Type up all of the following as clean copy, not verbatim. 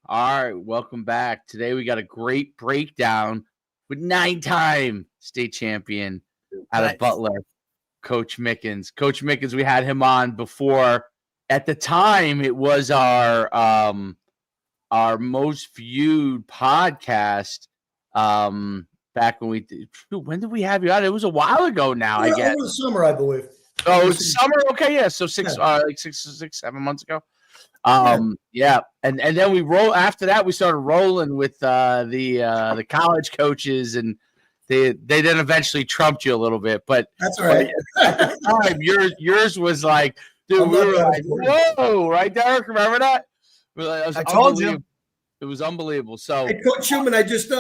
All right, welcome back. Today we got a great breakdown with 9-time state champion out of Butler, Coach Mickens. Coach Mickens, we had him on before. At the time, it was our most viewed podcast. Back when when did we have you on? It was a while ago now, I guess. Over the summer, I believe. Oh, it's summer. Okay, yeah. So 7 months ago. Yeah. And then we roll after that. We started rolling with the college coaches, and they then eventually trumped you a little bit. But that's all right. At the time, yours was like, dude, we were like, whoa, right, Derek? Remember that? I told you. It was unbelievable. So, hey, Coach Schumann, I just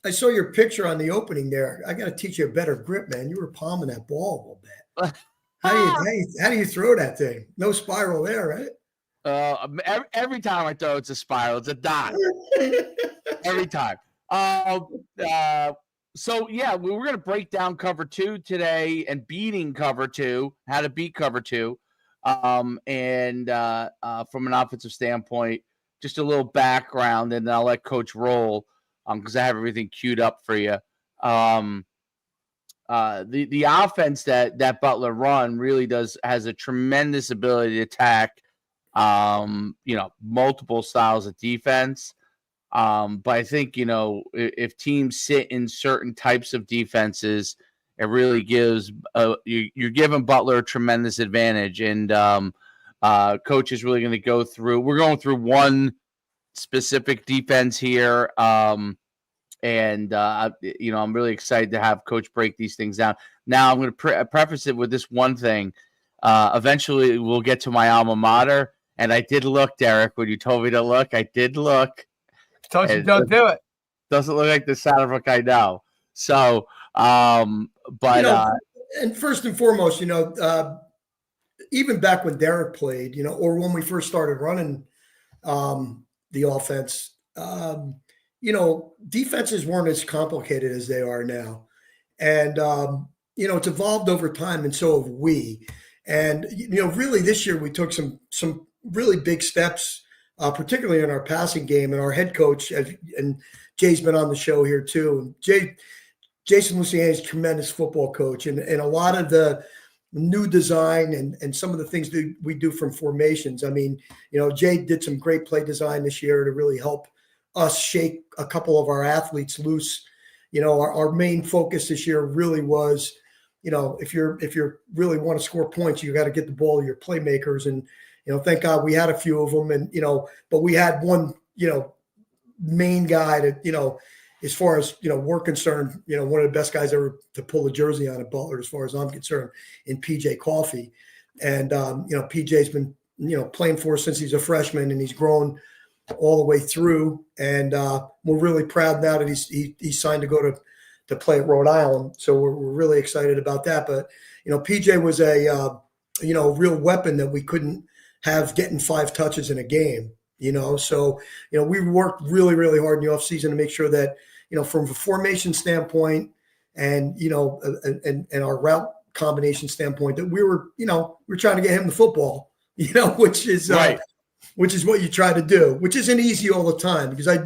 I saw your picture on the opening there. I got to teach you a better grip, man. You were palming that ball a little bit. How do you throw that thing? No spiral there, right? Every time I throw, it's a spiral. It's a dot. Every time. So yeah, we were going to break down cover 2 today and beating cover 2, how to beat cover 2, and from an offensive standpoint, just a little background, and then I'll let Coach roll because I have everything queued up for you. The offense that Butler run really has a tremendous ability to attack, multiple styles of defense. But I think, if teams sit in certain types of defenses, it really gives you're giving Butler a tremendous advantage. And Coach is really going to go through. We're going through one specific defense here. I'm really excited to have Coach break these things down. Now, I'm going to preface it with this one thing. Eventually, we'll get to my alma mater. And I did look, Derek, when you told me to look. I did look. Told you don't do it. Doesn't look like the Saddlebrook I know. So, but and first and foremost, even back when Derek played, or when we first started running the offense, defenses weren't as complicated as they are now. And, it's evolved over time, and so have we. And, really this year we took some really big steps, particularly in our passing game, and our head coach, and Jay's been on the show here too. Jason Luciani is a tremendous football coach, and a lot of the new design and some of the things that we do from formations. I mean, Jay did some great play design this year to really help us shake a couple of our athletes loose. Our main focus this year really was, if you really want to score points, you got to get the ball to your playmakers. And, thank God we had a few of them, and, but we had one, main guy that, as far as, we're concerned, one of the best guys ever to pull a jersey on at Butler, as far as I'm concerned, in PJ Coffey. And, PJ's been, playing for us since he's a freshman, and he's grown all the way through. And we're really proud now that he's signed to go to play at Rhode Island. So we're really excited about that. But, PJ was a real weapon that we couldn't have getting 5 touches in a game. So, we worked really, really hard in the offseason to make sure that, from a formation standpoint and, and our route combination standpoint, that we're trying to get him the football, which is right. Which is what you try to do, which isn't easy all the time, because I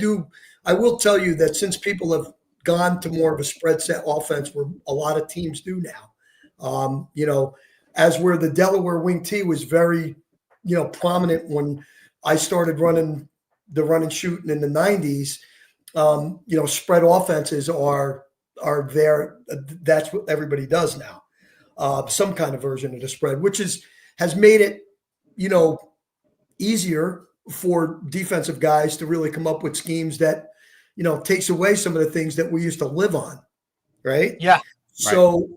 will tell you that since people have gone to more of a spread set offense, where a lot of teams do now, as where the Delaware wing T was very, prominent when I started running the run and shooting in the 90s. Spread offenses are there. That's what everybody does now. Some kind of version of the spread, which has made it, easier for defensive guys to really come up with schemes that, takes away some of the things that we used to live on. Right. Yeah. So,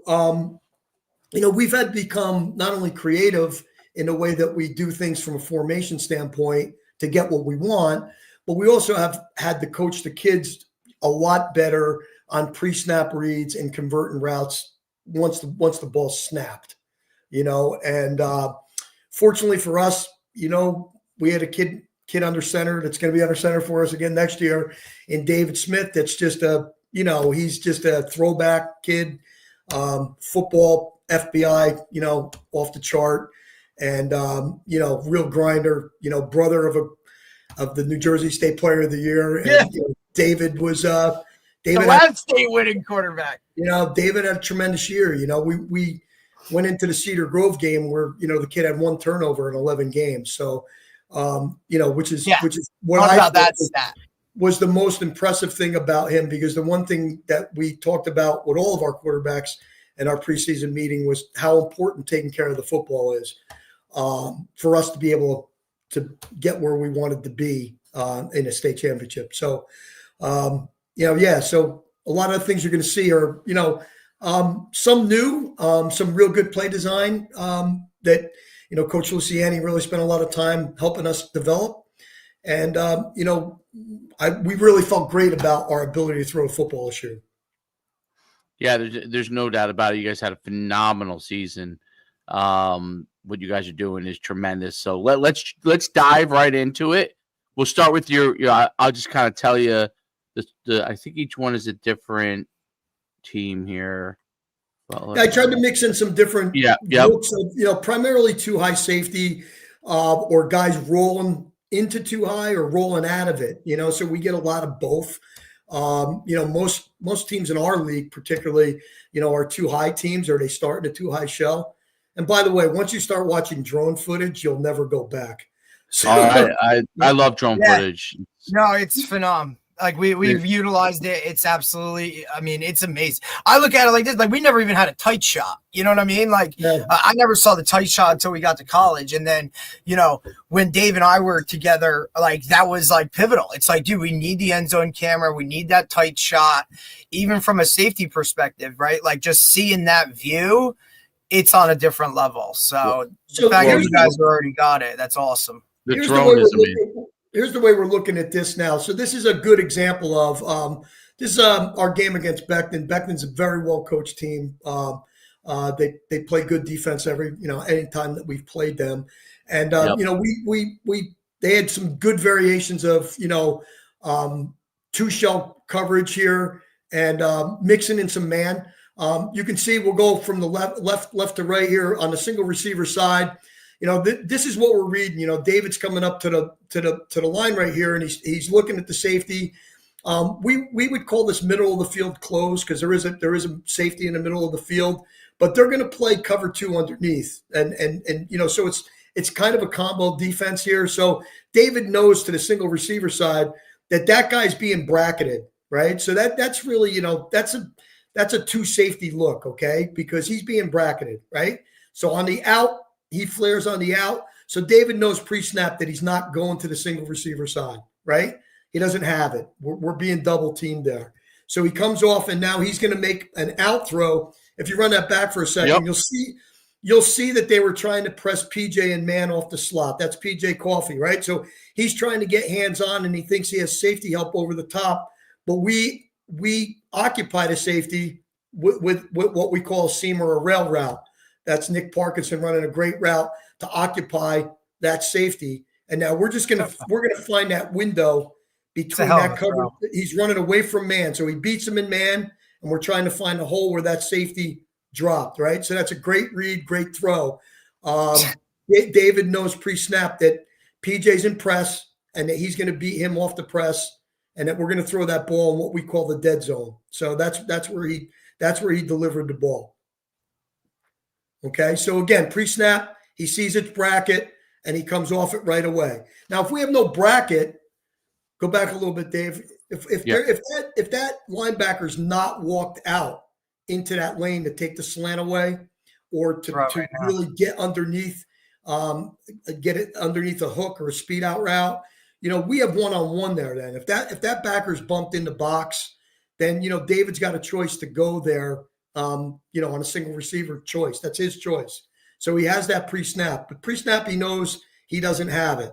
we've had to become not only creative in the way that we do things from a formation standpoint to get what we want, but we also have had to coach the kids a lot better on pre-snap reads and converting routes once the ball's snapped, and fortunately for us, we had a kid under center that's going to be under center for us again next year in David Smith. That's just he's just a throwback kid, football FBI, off the chart, and real grinder, brother of the New Jersey State Player of the Year, and Yeah. David was The David. last state winning quarterback. David had a tremendous year. We went into the Cedar Grove game where the kid had 1 turnover in 11 games. So, which is what Talk I about that thought stat. was the most impressive thing about him, because the one thing that we talked about with all of our quarterbacks in our preseason meeting was how important taking care of the football is for us to be able to get where we wanted to be in a state championship. So, so a lot of the things you're going to see are, some new, some real good play design that, Coach Luciani really spent a lot of time helping us develop. And, we really felt great about our ability to throw a football this year. Yeah, there's no doubt about it. You guys had a phenomenal season. What you guys are doing is tremendous. So let's dive right into it. We'll start with your I'll just kind of tell you I think each one is a different team here. Well, I tried to mix in some different looks of, primarily too high safety or guys rolling into too high or rolling out of it, so we get a lot of both. Most teams in our league, particularly, are too high teams, or they start in a too high shell. And by the way, once you start watching drone footage, you'll never go back. So, I love drone footage. No, it's phenomenal. Like we've utilized it. It's absolutely, it's amazing. I look at it like this, like we never even had a tight shot. You know what I mean? Like I never saw the tight shot until we got to college. And then, when Dave and I were together, like that was like pivotal. It's like, dude, we need the end zone camera. We need that tight shot, even from a safety perspective, right? Like just seeing that view, it's on a different level. So the fact that you guys have already got it, that's awesome. The drone is amazing. Here's the way we're looking at this now. So this is a good example of this is our game against Beckton. Beckton's a very well coached team. They play good defense any time that we've played them, and they had some good variations of two shell coverage here and mixing in some man. You can see we'll go from the left to right here on the single receiver side. This is what we're reading. David's coming up to the line right here, and he's looking at the safety. We would call this middle of the field closed because there is a safety in the middle of the field, but they're going to play cover 2 underneath, and so it's kind of a combo defense here. So David knows to the single receiver side that guy's being bracketed, right? So that's really that's a 2 safety look, okay, because he's being bracketed, right? So on the out. He flares on the out. So David knows pre-snap that he's not going to the single receiver side, right? He doesn't have it. We're being double teamed there. So he comes off, and now he's going to make an out throw. If you run that back for a second, you'll see that they were trying to press PJ and man off the slot. That's PJ Coffey, right? So he's trying to get hands on, and he thinks he has safety help over the top. But we occupy the safety with what we call a seam or a rail route. That's Nick Parkinson running a great route to occupy that safety. And now we're gonna find that window between that cover. He's running away from man. So he beats him in man, and we're trying to find a hole where that safety dropped, right? So that's a great read, great throw. David knows pre-snap that PJ's in press and that he's going to beat him off the press, and that we're going to throw that ball in what we call the dead zone. So that's where he delivered the ball. Okay, so again, pre-snap, he sees its bracket, and he comes off it right away. Now, if we have no bracket, go back a little bit, Dave. If that linebacker's not walked out into that lane to take the slant away, or to really get underneath, get it underneath a hook or a speed out route, we have one-on-one there. Then, if that backer's bumped in the box, then David's got a choice to go there. On a single receiver choice. That's his choice. So he has that pre-snap. But pre-snap, he knows he doesn't have it.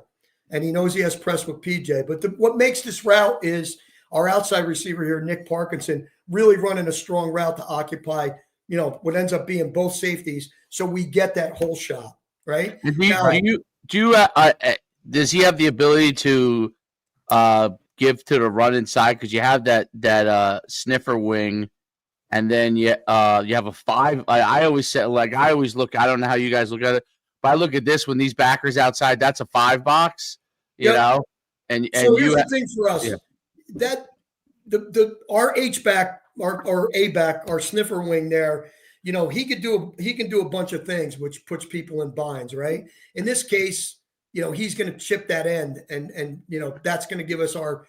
And he knows he has press with PJ. But what makes this route is our outside receiver here, Nick Parkinson, really running a strong route to occupy, what ends up being both safeties. So we get that whole shot, right? Does he have the ability to give to the run inside? Because you have that sniffer wing. And then you have a 5. I always say, I always look. I don't know how you guys look at it, but I look at this when these backers outside. That's a 5 box, you know. And so here's you, the thing for us, that our H-back, our A-back, our sniffer wing there, he can do a bunch of things, which puts people in binds, right? In this case, he's going to chip that end, and that's going to give us our,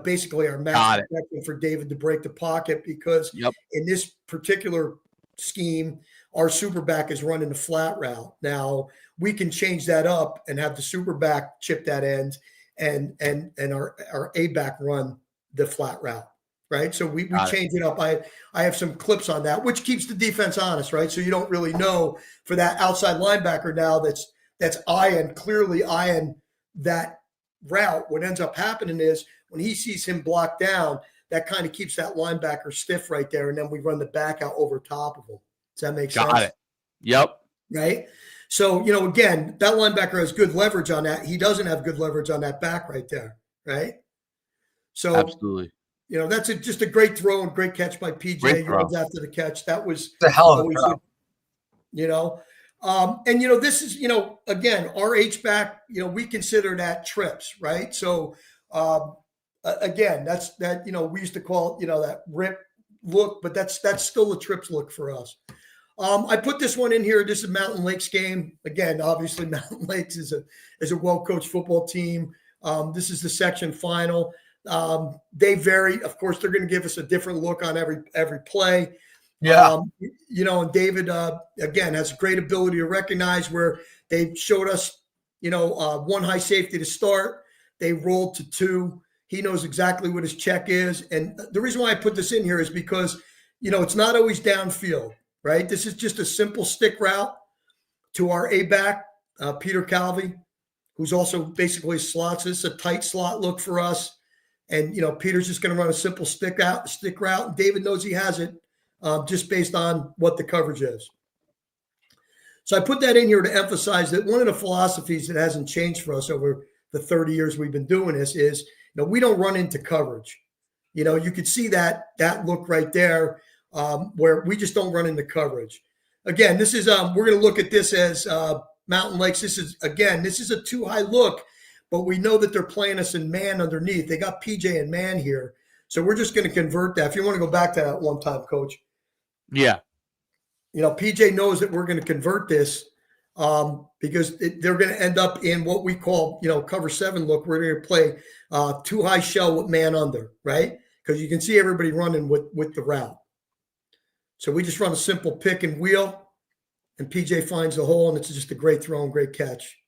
basically our max protection for David to break the pocket, because in this particular scheme, our super back is running the flat route. Now we can change that up and have the super back chip that end, and our A back run the flat route, right? So we change it up. I have some clips on that, which keeps the defense honest, right? So you don't really know for that outside linebacker now that's clearly eyeing that route. What ends up happening is when he sees him blocked down, that kind of keeps that linebacker stiff right there, and then we run the back out over top of him. Does that make sense? Got it. Yep. Right? So, again, that linebacker has good leverage on that. He doesn't have good leverage on that back right there, right? So, absolutely. That's just a great throw and great catch by PJ. He runs after the catch. That was the hell of a throw. And this is, again, our H-back, we consider that trips, right? So, again, that's that, we used to call it, that rip look, but that's still a trips look for us. I put this one in here. This is Mountain Lakes game. Again, obviously Mountain Lakes is a well-coached football team. This is the section final. They vary. Of course, they're going to give us a different look on every play. Yeah. And David, again, has a great ability to recognize where they showed us, one high safety to start. They rolled to two. He knows exactly what his check is. And the reason why I put this in here is because, it's not always downfield, right? This is just a simple stick route to our A-back, Peter Calvi, who's also basically slots. This is a tight slot look for us. And, Peter's just going to run a simple stick route. And David knows he has it just based on what the coverage is. So I put that in here to emphasize that one of the philosophies that hasn't changed for us over the 30 years we've been doing this is, we don't run into coverage. You could see that look right there where we just don't run into coverage. Again, this is we're going to look at this as Mountain Lakes. This is a too high look, but we know that they're playing us in man underneath. They got PJ and man here. So we're just going to convert that. If you want to go back to that one time, Coach. Yeah. PJ knows that we're going to convert this because they're going to end up in what we call, cover 7 look. We're going to play too high shell with man under, right? Because you can see everybody running with the route. So we just run a simple pick and wheel, and PJ finds the hole, and it's just a great throw and great catch.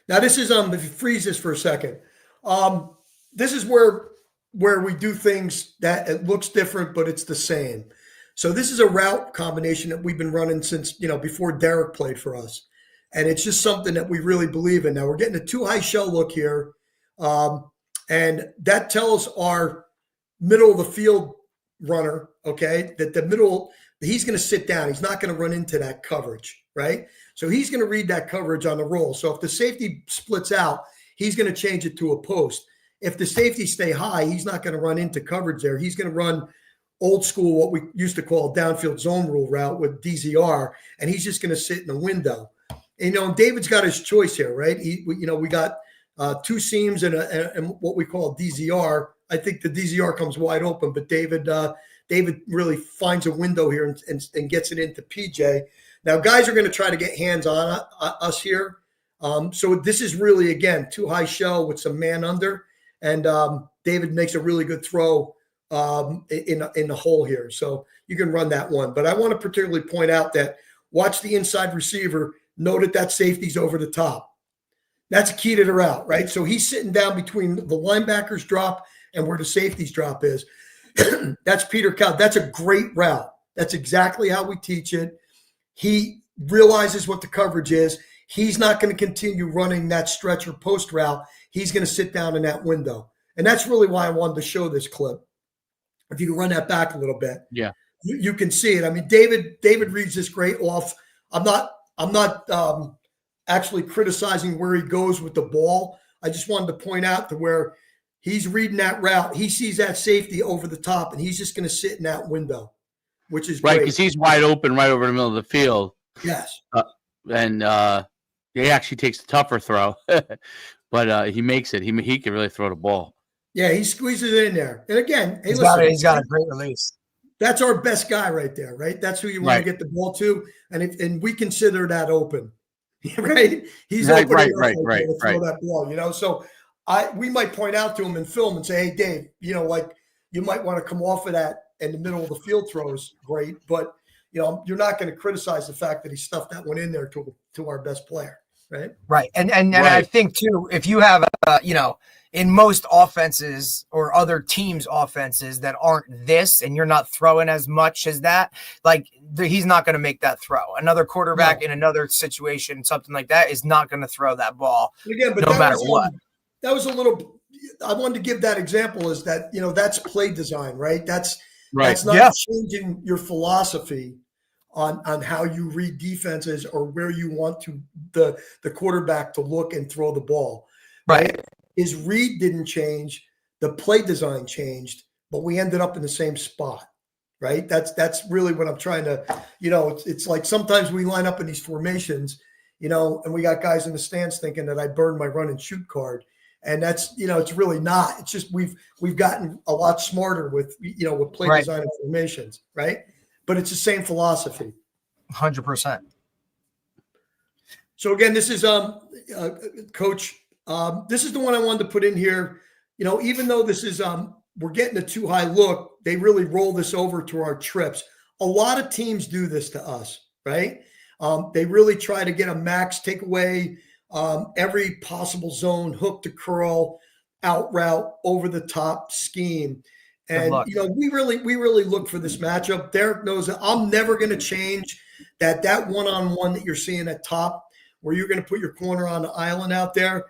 Now this is if you freeze this for a second, this is where we do things that it looks different, but it's the same. So this is a route combination that we've been running since, before Derek played for us. And it's just something that we really believe in. Now we're getting a too high shell look here. And that tells our middle of the field runner, okay, that he's going to sit down. He's not going to run into that coverage, right? So he's going to read that coverage on the roll. So if the safety splits out, he's going to change it to a post. If the safety stay high, he's not going to run into coverage there. He's going to run old school, what we used to call downfield zone rule route with DZR, and he's just going to sit in the window. And, David's got his choice here, right? We got two seams and what we call DZR. I think the DZR comes wide open, but David really finds a window here and gets it into PJ. Now, guys are going to try to get hands on us here. So this is really, again, too high shell with some man under. And David makes a really good throw in the hole here. So you can run that one. But I want to particularly point out that watch the inside receiver. Note that safety's over the top. That's a key to the route, right? So he's sitting down between the linebacker's drop and where the safety's drop is. That's Peter Cal. That's a great route. That's exactly how we teach it. He realizes what the coverage is. He's not going to continue running that stretch or post route. He's going to sit down in that window. And that's really why I wanted to show this clip. If you can run that back a little bit. Yeah. You can see it. I mean, David reads this great off. I'm not actually criticizing where he goes with the ball. I just wanted to point out to where he's reading that route. He sees that safety over the top, and he's just going to sit in that window, which is right, great. because he's wide open right over the middle of the field. Yes. He actually takes the tougher throw, but he makes it. He can really throw the ball. Yeah, he squeezes it in there. And again, hey, he's got a great release. That's our best guy right there, right? That's who you want to get the ball to, and we consider that open, right? He's open right, to throw that ball, So we might point out to him in film and say, hey, Dave, you might want to come off of that in the middle of the field throws, great, but you're not going to criticize the fact that he stuffed that one in there to our best player, right? Right, and I think too, if you have in most offenses or other teams' offenses that aren't this, and you're not throwing as much as that, he's not going to make that throw. Another quarterback in another situation, something like that, is not going to throw that ball no matter what. That was a little. I wanted to give that example is that that's play design, right? That's not changing your philosophy on how you read defenses or where you want the quarterback to look and throw the ball. Right. His read didn't change. The play design changed, but we ended up in the same spot. Right. That's really what I'm trying to, it's like sometimes we line up in these formations, and we got guys in the stands thinking that I burned my run and shoot card. And that's, it's really not. It's just we've gotten a lot smarter with play design and formations. Right. But it's the same philosophy. 100%. So again, this is Coach. This is the one I wanted to put in here. Even though this is we're getting a too high look, they really roll this over to our trips. A lot of teams do this to us, right? They really try to get a max, take away every possible zone, hook to curl, out route, over the top scheme. And we really look for this matchup. Derek knows that I'm never going to change that one-on-one that you're seeing at top, where you're going to put your corner on the island out there.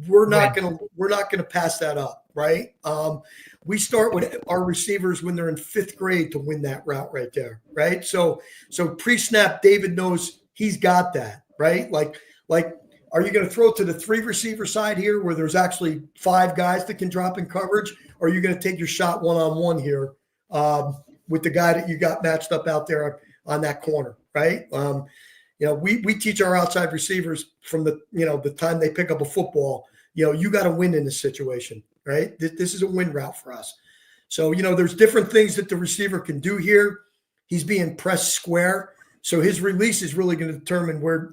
We're not going to pass that up, right? We start with our receivers when they're in 5th grade to win that route right there, right? So pre-snap, David knows he's got that, right? Like, are you going to throw to the 3 receiver side here where there's actually 5 guys that can drop in coverage? Or are you going to take your shot one-on-one here with the guy that you got matched up out there on that corner, right? We teach our outside receivers from the time they pick up a football, you got to win in this situation, right? This is a win route for us. So, there's different things that the receiver can do here. He's being pressed square. So his release is really going to determine where,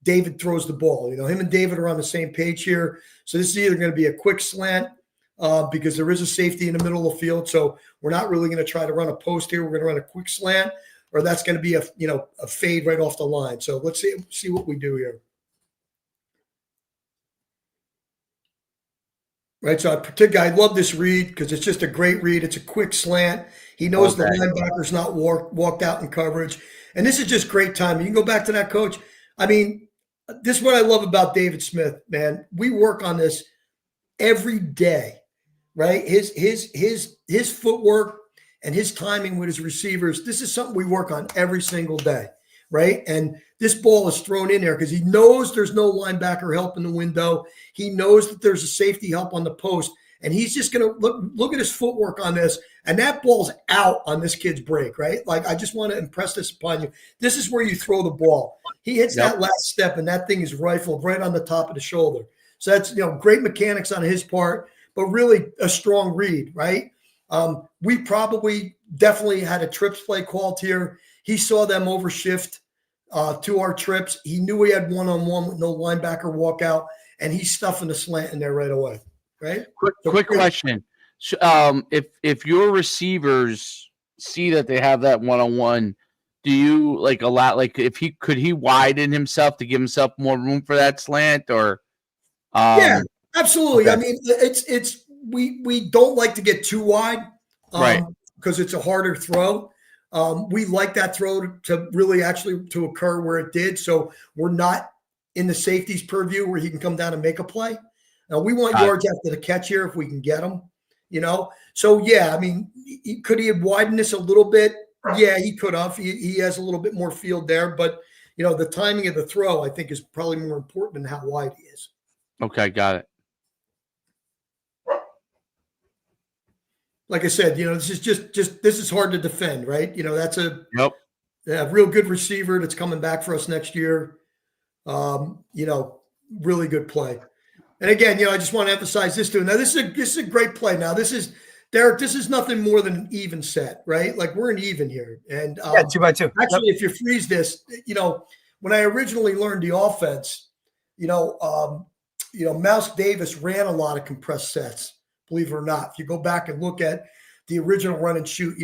David throws the ball. Him and David are on the same page here. So this is either going to be a quick slant because there is a safety in the middle of the field. So we're not really going to try to run a post here. We're going to run a quick slant, or that's going to be a fade right off the line. So let's see what we do here. Right, so I love this read because it's just a great read. It's a quick slant. He knows the linebacker's not walked out in coverage. And this is just great timing. You can go back to that, Coach. I mean, this is what I love about David Smith, man. We work on this every day, right? His footwork and his timing with his receivers, this is something we work on every single day, right? And this ball is thrown in there because he knows there's no linebacker help in the window. He knows that there's a safety help on the post, and he's just going to look at his footwork on this, and that ball's out on this kid's break, right? Like, I just want to impress this upon you. This is where you throw the ball. He hits that last step, and that thing is rifled right on the top of the shoulder. So that's, great mechanics on his part, but really a strong read, right? We definitely had a trips play called here. He saw them overshift to our trips. He knew he had one-on-one with no linebacker walkout, and he's stuffing the slant in there right away, right? Quick question. If your receivers see that they have that one-on-one, do you could he widen himself to give himself more room for that slant, or? Yeah, absolutely. Okay. I mean, we don't like to get too wide, right? Because it's a harder throw. We like that throw to really actually to occur where it did. So we're not in the safety's purview where he can come down and make a play. Now we want yards after the catch here if we can get them, So yeah, I mean, could he have widened this a little bit? Yeah, he could have. He has a little bit more field there, but the timing of the throw I think is probably more important than how wide he is. Okay, got it. Like I said, this is this is hard to defend, right? That's a real good receiver that's coming back for us next year. Really good play. And again, I just want to emphasize this too. Now, this is a great play. Now, this is Derek. This is nothing more than an even set, right? Like we're an even here. And 2x2. Actually, if you freeze this, when I originally learned the offense, Mouse Davis ran a lot of compressed sets. Believe it or not, if you go back and look at the original run and shoot,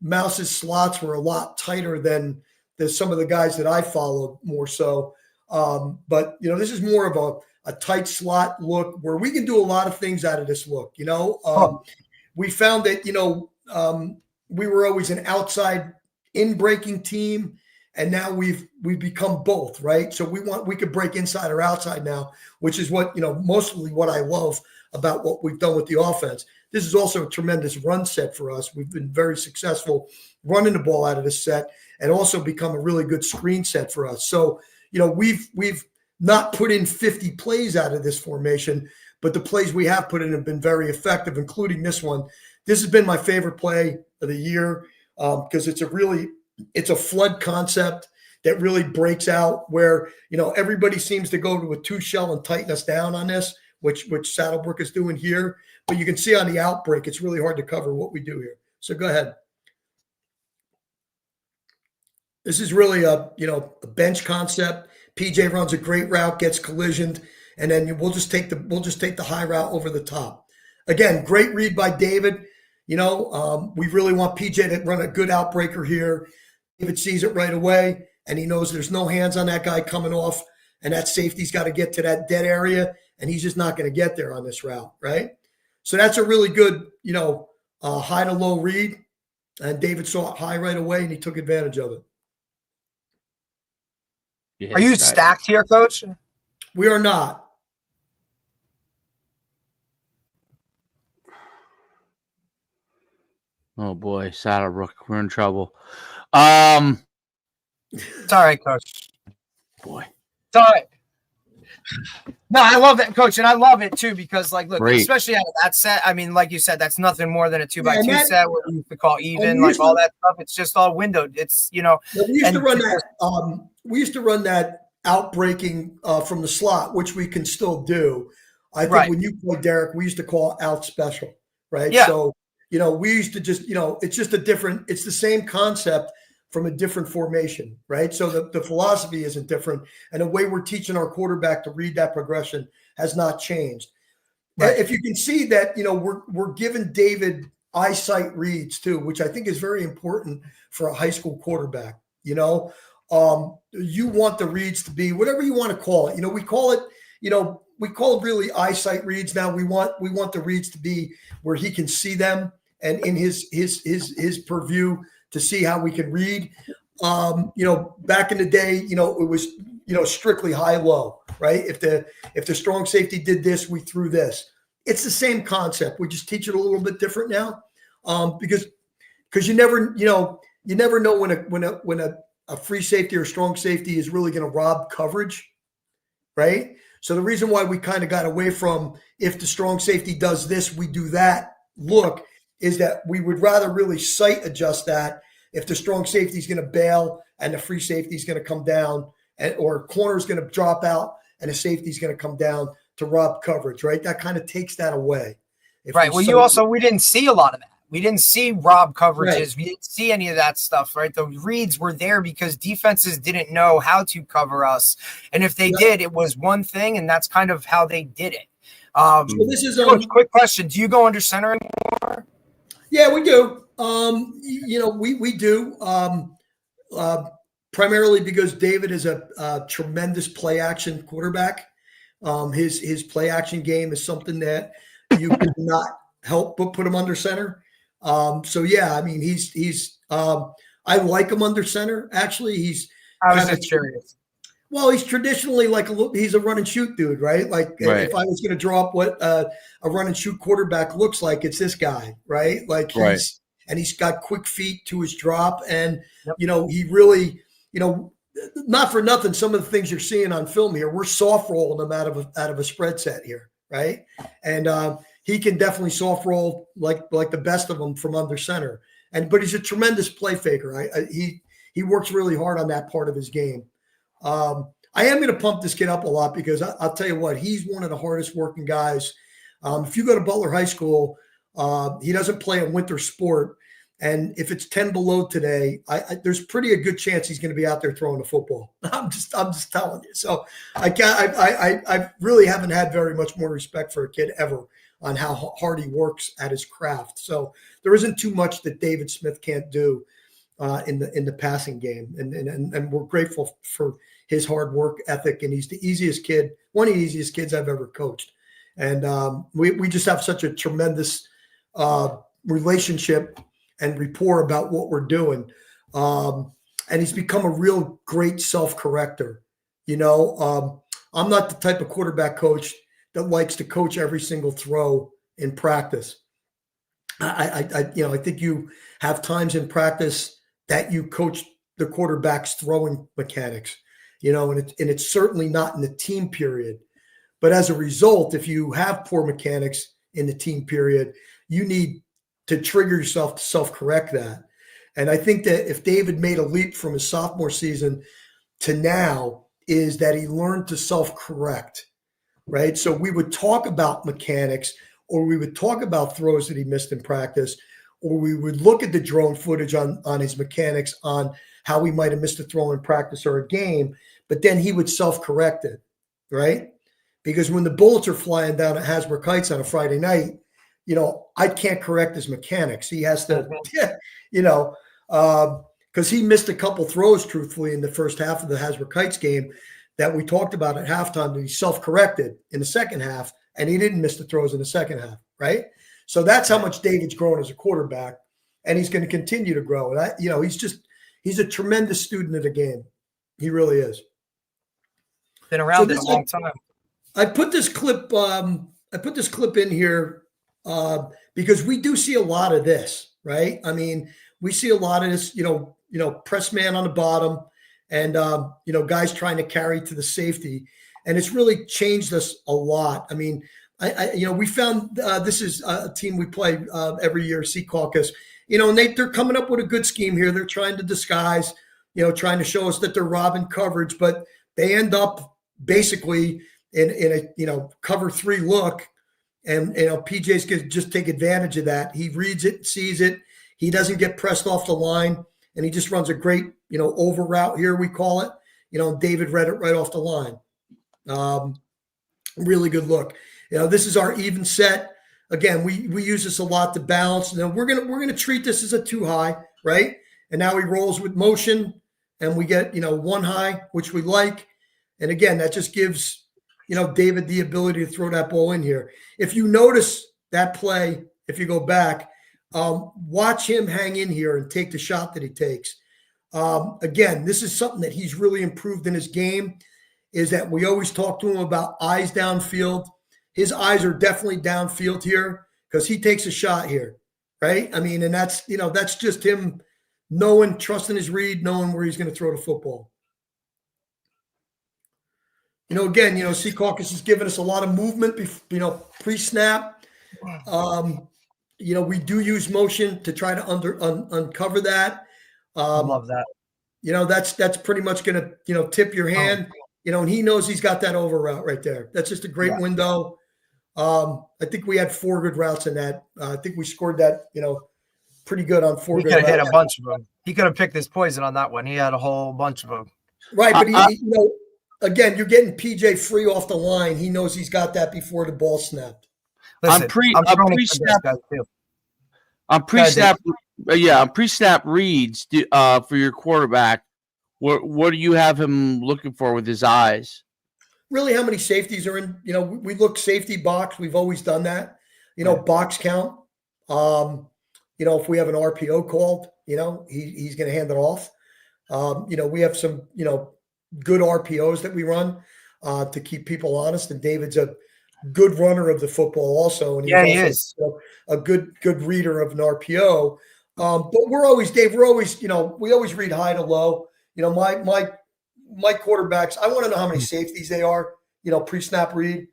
Mouse's slots were a lot tighter than some of the guys that I followed more so. But this is more of a tight slot look where we can do a lot of things out of this look. We found that we were always an outside in breaking team, and now we've become both, right? So we could break inside or outside now, which is what mostly what I love about what we've done with the offense. This is also a tremendous run set for us. We've been very successful running the ball out of this set, and also become a really good screen set for us. So we've not put in 50 plays out of this formation, but the plays we have put in have been very effective, including this one. This has been my favorite play of the year because it's a flood concept that really breaks out where, everybody seems to go to a 2-shell and tighten us down on this, which Saddlebrook is doing here. But you can see on the outbreak, it's really hard to cover what we do here. So go ahead. This is really a bench concept. PJ runs a great route, gets collisioned, and then we'll just take the high route over the top. Again, great read by David. We really want PJ to run a good outbreaker here. David sees it right away, and he knows there's no hands on that guy coming off, and that safety's got to get to that dead area, and he's just not going to get there on this route, right? So that's a really good, high to low read, and David saw it high right away, and he took advantage of it. Are you stacked here, Coach? We are not. Oh boy, Saddlebrook, we're in trouble. It's all right, Coach. Boy, it's all right. No, I love that, Coach, and I love it too because, look, great. Especially out of that set. I mean, like you said, that's nothing more than a 2x2 set where you could call even, all that stuff. It's just all windowed. It's we used to run that outbreaking from the slot, which we can still do. I think when you played Derek, we used to call out special, right? Yeah. So we used to just it's just it's the same concept from a different formation, right? So the philosophy isn't different, and the way we're teaching our quarterback to read that progression has not changed. Right. If you can see that, we're giving David eyesight reads too, which I think is very important for a high school quarterback. You want the reads to be whatever you want to call it. We call it really eyesight reads now. We want the reads to be where he can see them and in his purview to see how we can read. Back in the day, it was strictly high-low, right? If the strong safety did this, we threw this. It's the same concept. We just teach it a little bit different now, because you never know when a free safety or strong safety is really going to rob coverage, right? So the reason why we kind of got away from if the strong safety does this, we do that look is that we would rather really sight adjust that if the strong safety is going to bail and the free safety is going to come down or corner is going to drop out and the safety is going to come down to rob coverage, right? That kind of takes that away. Right. Well, we didn't see a lot of that. We didn't see rob coverages. Right. We didn't see any of that stuff, right? The reads were there because defenses didn't know how to cover us. And if they did, it was one thing, and that's kind of how they did it. So this is Coach, quick question. Do you go under center anymore? Yeah, we do. We do. Primarily because David is a tremendous play action quarterback. His play action game is something that you could not help but put him under center. He's I like him under center. Actually, I was just curious. Well, he's traditionally he's a run and shoot dude, right? If I was going to draw up what a run and shoot quarterback looks like, it's this guy, right? He's got quick feet to his drop, and he really, not for nothing. Some of the things you're seeing on film here, we're soft rolling him out of a spread set here, right? And he can definitely soft roll like the best of them from under center. But he's a tremendous play faker. He works really hard on that part of his game. I am going to pump this kid up a lot because I'll tell you what, he's one of the hardest working guys. If you go to Butler High School, he doesn't play a winter sport. And if it's 10 below today, there's pretty a good chance he's going to be out there throwing the football. I'm just telling you. So I really haven't had very much more respect for a kid ever on how hard he works at his craft. So there isn't too much that David Smith can't do in the passing game. And we're grateful for his hard work ethic. And he's the easiest kid, one of the easiest kids I've ever coached. And we just have such a tremendous relationship and rapport about what we're doing. And he's become a real great self-corrector. You know, I'm not the type of quarterback coach that likes to coach every single throw in practice. I think you have times in practice that you coach the quarterback's throwing mechanics, and it's certainly not in the team period. But as a result, if you have poor mechanics in the team period, you need to trigger yourself to self-correct that. And I think that if David made a leap from his sophomore season to now is that he learned to self-correct, right? So we would talk about mechanics, or we would talk about throws that he missed in practice, or we would look at the drone footage on his mechanics on how he might have missed a throw in practice or a game, but then he would self-correct it, right? Because when the bullets are flying down at Hasbrook Heights on a Friday night, I can't correct his mechanics. He has to, because he missed a couple throws, truthfully, in the first half of the Hasbrook Heights game that we talked about at halftime that he self-corrected in the second half, and he didn't miss the throws in the second half, right? So that's how much David's grown as a quarterback, and he's going to continue to grow. And he's a tremendous student of the game. He really is. Been around this a long time. I put this clip in here because we do see a lot of this, right? I mean, we see a lot of this, press man on the bottom and, guys trying to carry to the safety. And it's really changed us a lot. I mean, we found this is a team we play every year, Sea Caucus, and they're coming up with a good scheme here. They're trying to disguise, trying to show us that they're robbing coverage, but they end up basically in a cover 3 look. And, PJ's going to just take advantage of that. He reads it, sees it. He doesn't get pressed off the line, and he just runs a great, over route here, we call it. David read it right off the line. Really good look. This is our even set. Again, we use this a lot to balance. And we're gonna treat this as a 2 high, right? And now he rolls with motion, and we get 1 high, which we like. And again, that just gives David the ability to throw that ball in here. If you notice that play, if you go back, watch him hang in here and take the shot that he takes. Again, this is something that he's really improved in his game, is that we always talk to him about eyes downfield. His eyes are definitely downfield here because he takes a shot here, right? I mean, and that's just him knowing, trusting his read, knowing where he's going to throw the football. Again, Sea Caucus has given us a lot of movement, pre-snap. We do use motion to try to uncover that. Love that. That's pretty much going to, tip your hand, and he knows he's got that over route right there. That's just a great window. I think we had 4 good routes in that. I think we scored that, pretty good on 4 good routes. He could have hit a bunch of them. He could have picked his poison on that one. He had a whole bunch of them. Right, but again, you're getting PJ free off the line. He knows he's got that before the ball snapped. Listen, on pre-snap reads for your quarterback. What do you have him looking for with his eyes? Really, how many safeties are in? We look safety box. We've always done that. Box count. If we have an RPO called, he's going to hand it off. We have some, good RPOs that we run to keep people honest. And David's a good runner of the football also. And he is a good reader of an RPO. But we're always, Dave, we always read high to low. My quarterbacks, I want to know how many safeties they are, pre-snap read,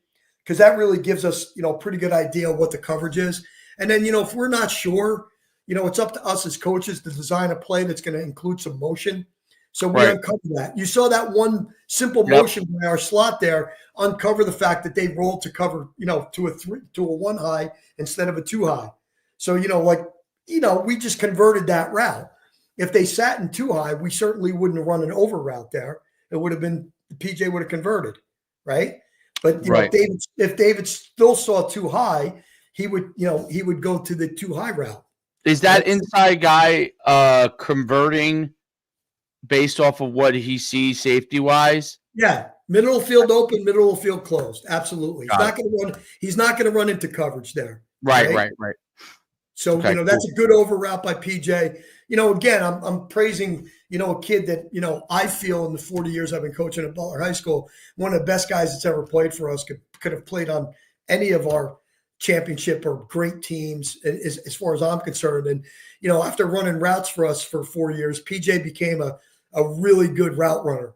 because that really gives us, a pretty good idea of what the coverage is. And then, if we're not sure, it's up to us as coaches to design a play that's going to include some motion. So we uncovered that. You saw that one simple motion by our slot there, uncover that one simple motion by our slot there, uncover the fact that they rolled to cover, to a 1 high instead of a 2 high. So, we just converted that route. If they sat in 2 high, we certainly wouldn't have run an over route there. It would have been, PJ would have converted, right? But if David still saw 2 high, he would go to the 2 high route. Is that inside guy converting based off of what he sees safety wise? Yeah, middle of field open, middle of field closed. Absolutely. He's not going to run into coverage there. Right. So, that's a good over route by PJ. Again, I'm praising, a kid that, I feel in the 40 years I've been coaching at Butler High School, one of the best guys that's ever played for us, could have played on any of our championship or great teams as far as I'm concerned. And, after running routes for us for 4 years, PJ became a really good route runner,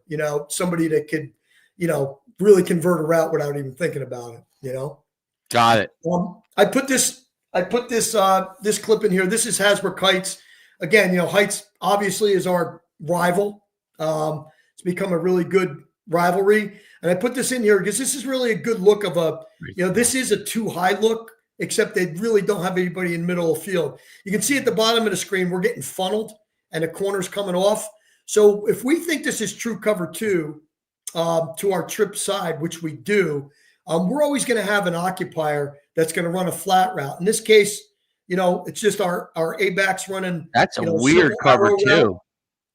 somebody that could, really convert a route without even thinking about it, Got it. I put this clip in here. This is Hasbrook Heights. Again, Heights obviously is our rival. It's become a really good rivalry. And I put this in here because this is really a good look of this is a 2 high look, except they really don't have anybody in the middle of the field. You can see at the bottom of the screen, we're getting funneled and the corner's coming off. So if we think this is true cover 2 to our trip side, which we do, we're always going to have an occupier that's going to run a flat route. In this case, it's just our A-backs running. That's a weird cover 2.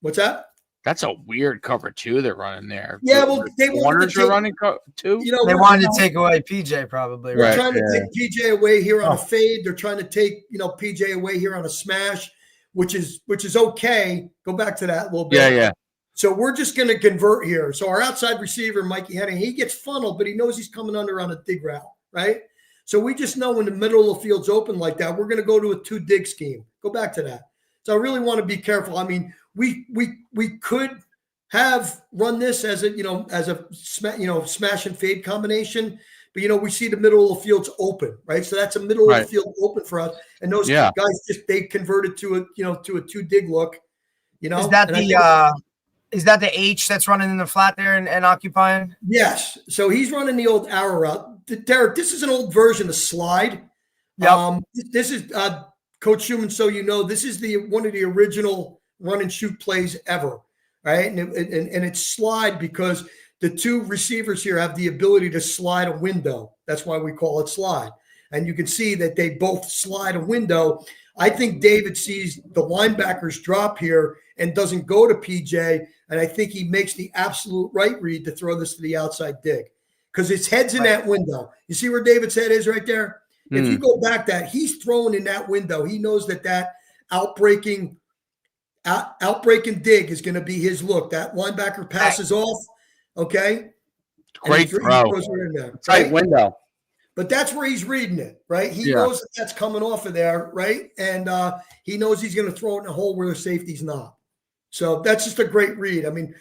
What's that? That's a weird cover 2 they're running there. Yeah, well, they corners are running 2. They wanted to take away PJ probably. Right? They're trying to take PJ away here on a fade. They're trying to take PJ away here on a smash, which is okay. Go back to that a little bit. Yeah. So we're just going to convert here. So our outside receiver, Mikey Henning, he gets funneled, but he knows he's coming under on a dig route, right? So we just know when the middle of the field's open like that, we're going to go to a 2 dig scheme. Go back to that. So I really want to be careful. I mean, we could have run this as a smash and fade combination, but we see the middle of the field's open, right? So that's a middle of the field open for us, and those guys they converted to a 2 dig look. Is that the H that's running in the flat there and occupying? Yes. So he's running the old arrow route. Derek, this is an old version of slide. Yep. This is Coach Schumann. So this is one of the original run and shoot plays ever, right? And it's slide because the 2 receivers here have the ability to slide a window. That's why we call it slide. And you can see that they both slide a window. I think David sees the linebackers drop here and doesn't go to PJ. And I think he makes the absolute right read to throw this to the outside dig because his head's in that window. You see where David's head is right there? If you go back he's throwing in that window. He knows that outbreaking dig is going to be his look. That linebacker passes off. Okay. Great throw. Tight window. But that's where he's reading it, right? He knows that's coming off of there, right? And he knows he's going to throw it in a hole where the safety's not. So that's just a great read. I mean,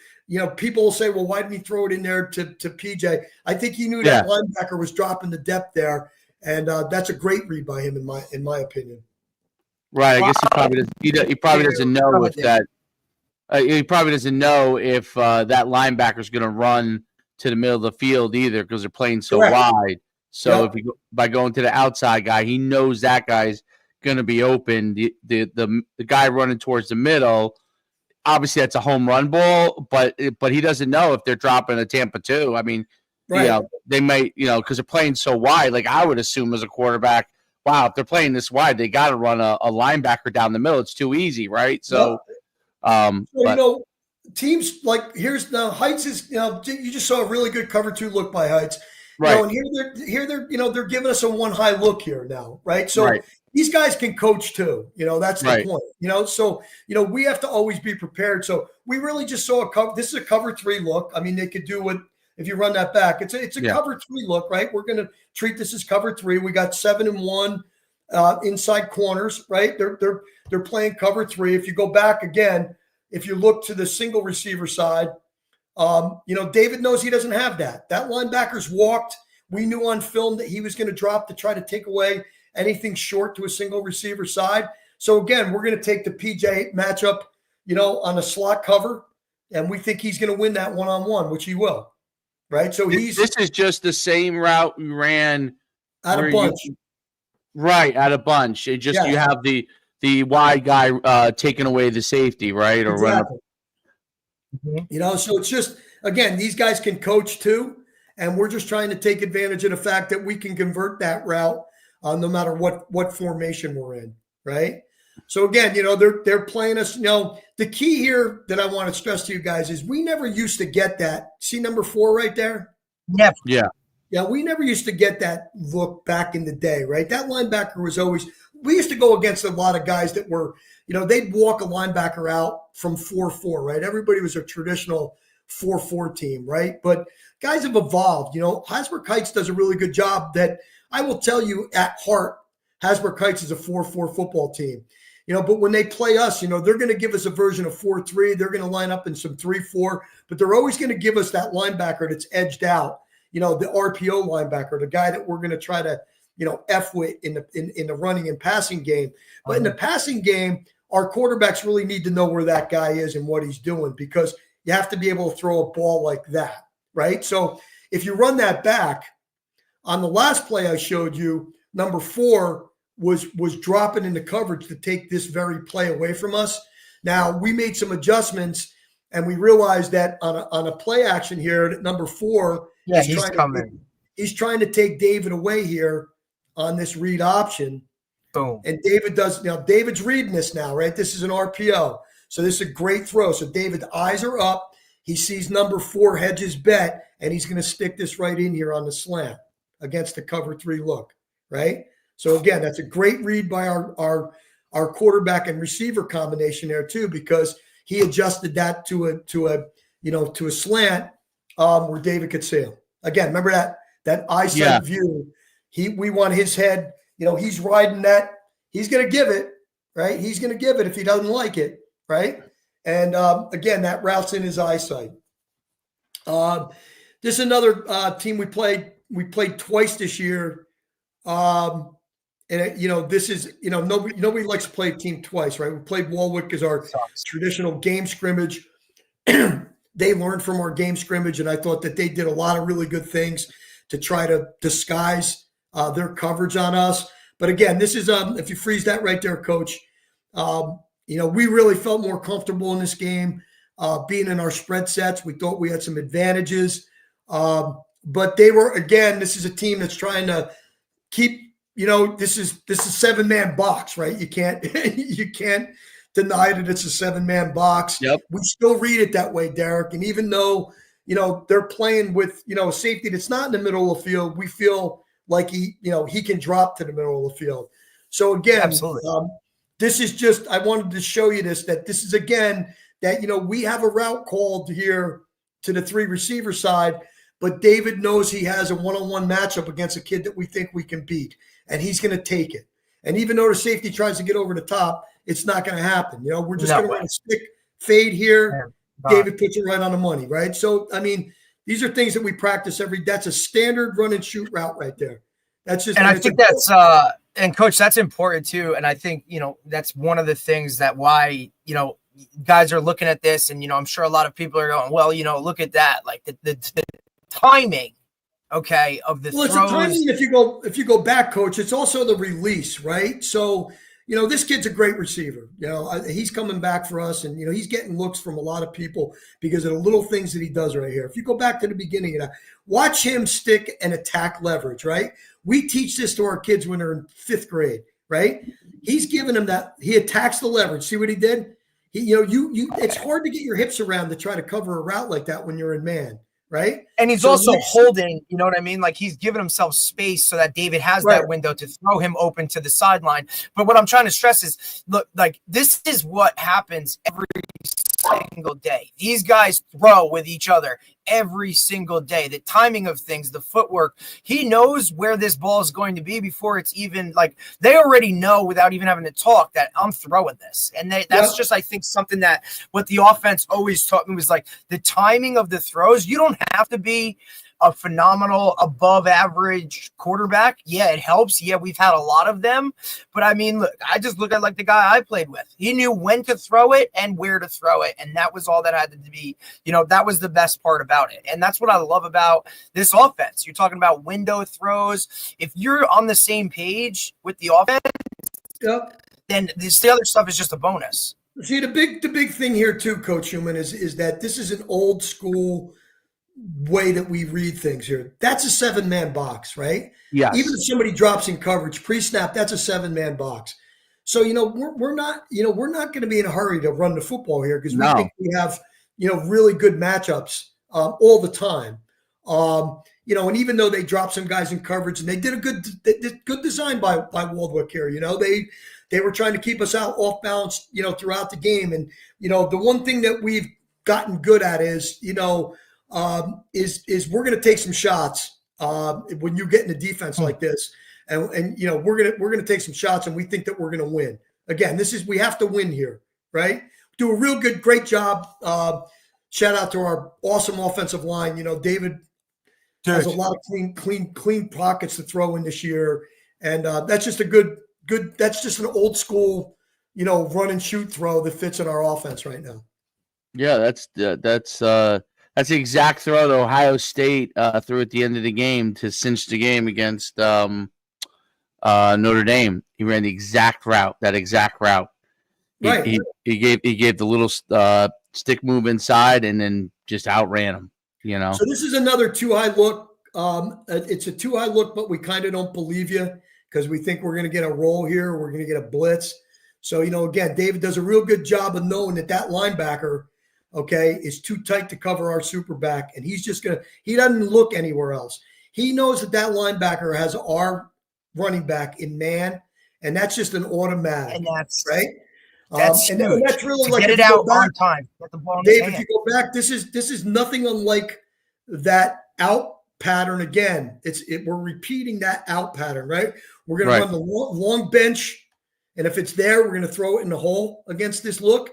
people will say, well, why didn't he throw it in there to PJ? I think he knew that linebacker was dropping the depth there. And that's a great read by him, in my opinion. Right. I guess he probably doesn't know if that. He probably doesn't know if that linebacker is going to run to the middle of the field either because they're playing so wide. So by going to the outside guy, he knows that guy's going to be open. The guy running towards the middle, obviously that's a home run ball, but he doesn't know if they're dropping a Tampa 2. I mean, they might, because they're playing so wide. Like I would assume as a quarterback, wow, if they're playing this wide, they got to run a linebacker down the middle. It's too easy, right? So, teams like here's the Heights is you just saw a really good cover 2 look by Heights. Right. And here they're giving us a 1 high look here now, right? So these guys can coach too. That's the point. So we have to always be prepared. So we really just saw a cover. This is a cover 3 look. I mean, they could do what if you run that back. It's a cover 3 look, right? We're going to treat this as cover 3. We got 7 and 1 inside corners, right? They're playing cover 3. If you go back again, if you look to the single receiver side. David knows he doesn't have that. That linebacker's walked. We knew on film that he was going to drop to try to take away anything short to a single receiver side. So again, we're going to take the PJ matchup, on a slot cover, and we think he's going to win that one-on-one, which he will. Right. So this is just the same route we ran out of bunch. Out of bunch. It just you have the wide guy taking away the safety, right? Or exactly. So it's just, again, these guys can coach too, and we're just trying to take advantage of the fact that we can convert that route no matter what formation we're in, right? So again, they're playing us. The key here that I want to stress to you guys is we never used to get that. See number 4 right there? Never. Yeah, we never used to get that look back in the day, right? That linebacker was always – we used to go against a lot of guys that were – they'd walk a linebacker out from 4-4, right? Everybody was a traditional 4-4 team, right? But guys have evolved. Hasbrook Heights does a really good job that I will tell you at heart, Hasbrook Heights is a 4-4 football team. But when they play us, they're going to give us a version of 4-3. They're going to line up in some 3-4, but they're always going to give us that linebacker that's edged out. The RPO linebacker, the guy that we're going to try to, F with in the running and passing game. But in the passing game, our quarterbacks really need to know where that guy is and what he's doing, because you have to be able to throw a ball like that, right? So if you run that back, on the last play I showed you, number 4 was dropping into coverage to take this very play away from us. Now, we made some adjustments, and we realized that on a play action here, that number 4 – yeah, he's coming. He's trying to take David away here on this read option. Boom. And David does – David's reading this now, right? This is an RPO. So this is a great throw. So David's eyes are up. He sees number 4 hedge his bet, and he's going to stick this right in here on the slant against the cover 3 look, right? So, again, that's a great read by our quarterback and receiver combination there too, because he adjusted that to a slant where David could see him. Again, remember that eyesight view. We want his head. He's riding that. He's going to give it, right? He's going to give it if he doesn't like it, right? And again, that route's in his eyesight. This is another team we played. We played twice this year. And this is nobody likes to play a team twice, right? We played Walwick as our traditional game scrimmage. They learned from our game scrimmage, and I thought that they did a lot of really good things to try to disguise their coverage on us. But again, this is if you freeze that right there, Coach, we really felt more comfortable in this game being in our spread sets. We thought we had some advantages, but they were, again, this is a team that's trying to keep. This is 7-man box, right? You can't deny that it's a 7-man box. Yep. We still read it that way, Derek. And even though, they're playing with, a safety that's not in the middle of the field, we feel like he can drop to the middle of the field. So again, absolutely. This is just, I wanted to show you that this is, again, that, we have a route called here to the 3 receiver side, but David knows he has a one-on-one matchup against a kid that we think we can beat. And he's going to take it. And even though the safety tries to get over the top, it's not going to happen. We're just going to run a stick fade here. David puts it right on the money, right? So, these are things that we practice that's a standard run and shoot route right there. That's just – And I think that's and Coach, that's important too. And I think, that's one of the things that why, guys are looking at this, and, I'm sure a lot of people are going, well, look at that. Like the timing. Okay, of the throws. It's a timing. If you go back, Coach, it's also the release, right? So, this kid's a great receiver. He's coming back for us, and he's getting looks from a lot of people because of the little things that he does right here. If you go back to the beginning of that, watch him stick and attack leverage, right? We teach this to our kids when they're in 5th grade, right? He's giving them that. He attacks the leverage. See what he did? It's hard to get your hips around to try to cover a route like that when you're in man. Right. And he's also holding, you know what I mean? Like he's giving himself space so that David has that window to throw him open to the sideline. But what I'm trying to stress is, look, like this is what happens every single day. These guys throw with each other every single day. The timing of things, the footwork, he knows where this ball is going to be before it's even like they already know without even having to talk that I'm throwing this. And that's just, I think, something that what the offense always taught me was like the timing of the throws. You don't have to be a phenomenal above average quarterback. Yeah, it helps. Yeah, we've had a lot of them. But I mean, look, I just look at like the guy I played with. He knew when to throw it and where to throw it. And that was all that had to be, that was the best part about it. And that's what I love about this offense. You're talking about window throws. If you're on the same page with the offense, Yep. then the other stuff is just a bonus. See, the big thing here too, Coach Human, is that this is an old school way that we read things here. That's a 7-man box, right? Yes. Even if somebody drops in coverage pre-snap, that's a 7-man box. So we're not going to be in a hurry to run the football here because we think we have really good matchups all the time. And even though they dropped some guys in coverage and they did good design by Waldwick here, they were trying to keep us out off balance, throughout the game. And, the one thing that we've gotten good at is we're going to take some shots when you get in a defense like this. And we're going to take some shots and we think that we're going to win. Again, we have to win here, right? Do a great job. Shout out to our awesome offensive line. David has a lot of clean pockets to throw in this year. And that's just that's just an old school, run and shoot throw that fits in our offense right now. Yeah, that's the exact throw that Ohio State threw at the end of the game to cinch the game against Notre Dame. He ran the exact route. Right. He gave the little stick move inside and then just outran him. So this is another too high look. It's a too high look, but we kind of don't believe you because we think we're going to get a roll here. We're going to get a blitz. So, again, David does a real good job of knowing that linebacker, is too tight to cover our super back. And he's just he doesn't look anywhere else. He knows that linebacker has our running back in man, and that's just an automatic. And that's right. That's and that's really to get it out on time. Get the ball in Dave, his hand. if you go back, this is nothing unlike that out pattern again. We're repeating that out pattern, right? We're going to run the long bench, and if it's there, we're going to throw it in the hole against this look.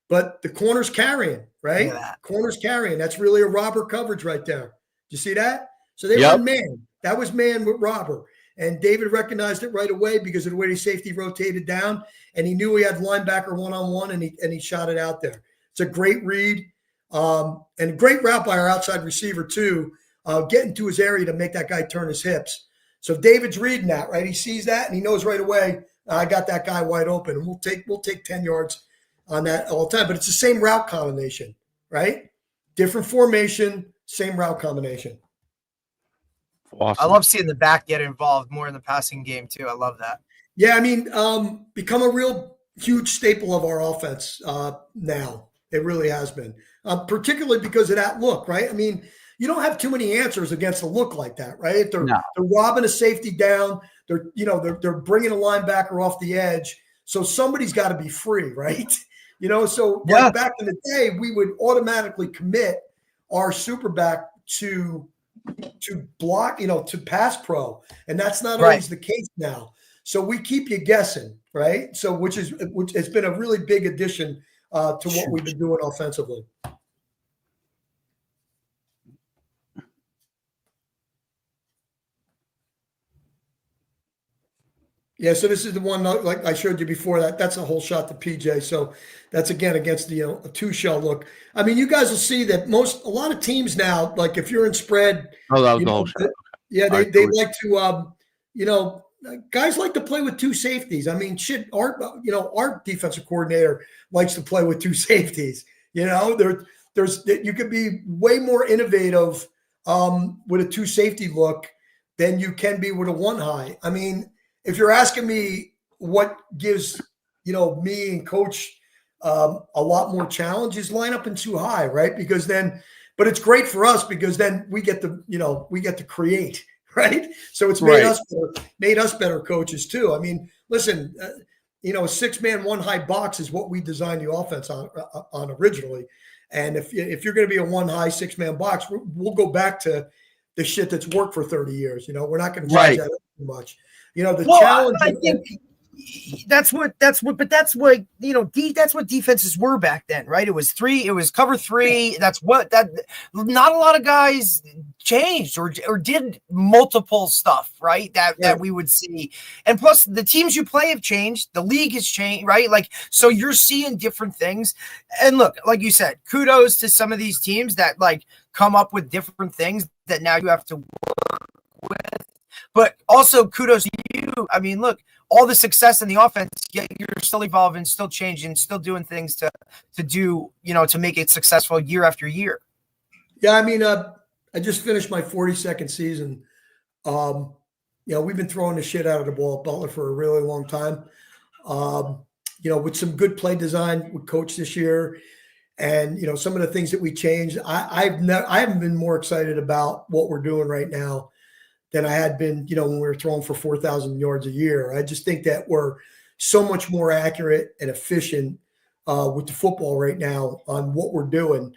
But the corner's carrying, right? Corner's carrying. That's really a robber coverage right there. You see that? So they run man. That was man with robber. And David recognized it right away because of the way the safety rotated down, and he knew he had linebacker one-on-one, and he shot it out there. It's a great read and a great route by our outside receiver too, getting to his area to make that guy turn his hips. So David's reading that, right? He sees that and he knows right away, I got that guy wide open, and we'll take 10 yards on that all the time. But it's the same route combination, right? Different formation, same route combination. Awesome. I love seeing the back get involved more in the passing game too. I love that. Yeah, I mean, become a real huge staple of our offense now. It really has been, particularly because of that look, right? I mean, you don't have too many answers against a look like that, right? They're robbing a safety down. They're bringing a linebacker off the edge. So somebody's got to be free, right? Like back in the day, we would automatically commit our super back to block, to pass pro. And that's not always the case now. So we keep you guessing, right? So which has been a really big addition to what we've been doing offensively. Yeah, so this is the one like I showed you before. That's a whole shot to PJ. So that's again against the a 2-shell look. I mean, you guys will see that a lot of teams now, like if you're in spread, that was the whole shot. Yeah, they like to guys like to play with 2 safeties. I mean, our defensive coordinator likes to play with 2 safeties. There's you could be way more innovative with a 2 safety look than you can be with a 1 high. I mean, if you're asking me what gives, me and coach a lot more challenge is line up in 2 high, right? Because then, but it's great for us because then we get to create, right? So it's made us better coaches too. I mean, listen, a 6-man 1 high box is what we designed the offense on originally. And if you're going to be a 1 high 6-man box, we'll go back to the shit that's worked for 30 years. We're not going to change that too much. The challenge. that's what, that's what defenses were back then, right? It was cover three. Not a lot of guys changed or did multiple stuff, right? That we would see. And plus the teams you play have changed. The league has changed, right? Like, so you're seeing different things. And look, like you said, kudos to some of these teams that like come up with different things that now you have to work with. But also kudos to you. I mean, look, all the success in the offense, yet you're still evolving, still changing, still doing things to do, to make it successful year after year. Yeah, I mean, I just finished my 42nd season. We've been throwing the shit out of the ball at Butler for a really long time. With some good play design with coach this year, and some of the things that we changed, I haven't been more excited about what we're doing right now than I had been, when we were throwing for 4,000 yards a year. I just think that we're so much more accurate and efficient with the football right now on what we're doing,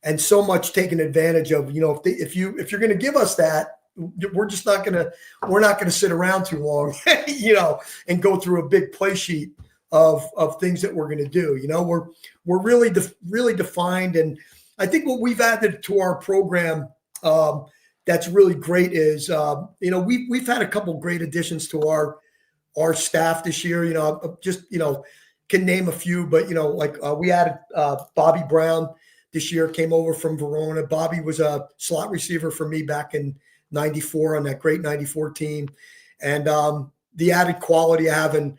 and so much taking advantage of. If you're going to give us that, we're not going to sit around too long, and go through a big play sheet of things that we're going to do. We're really defined, and I think what we've added to our program. That's really great is, we've had a couple great additions to our staff this year. Can name a few, but, we added Bobby Brown this year, came over from Verona. Bobby was a slot receiver for me back in 94 on that great 94 team. And the added quality of having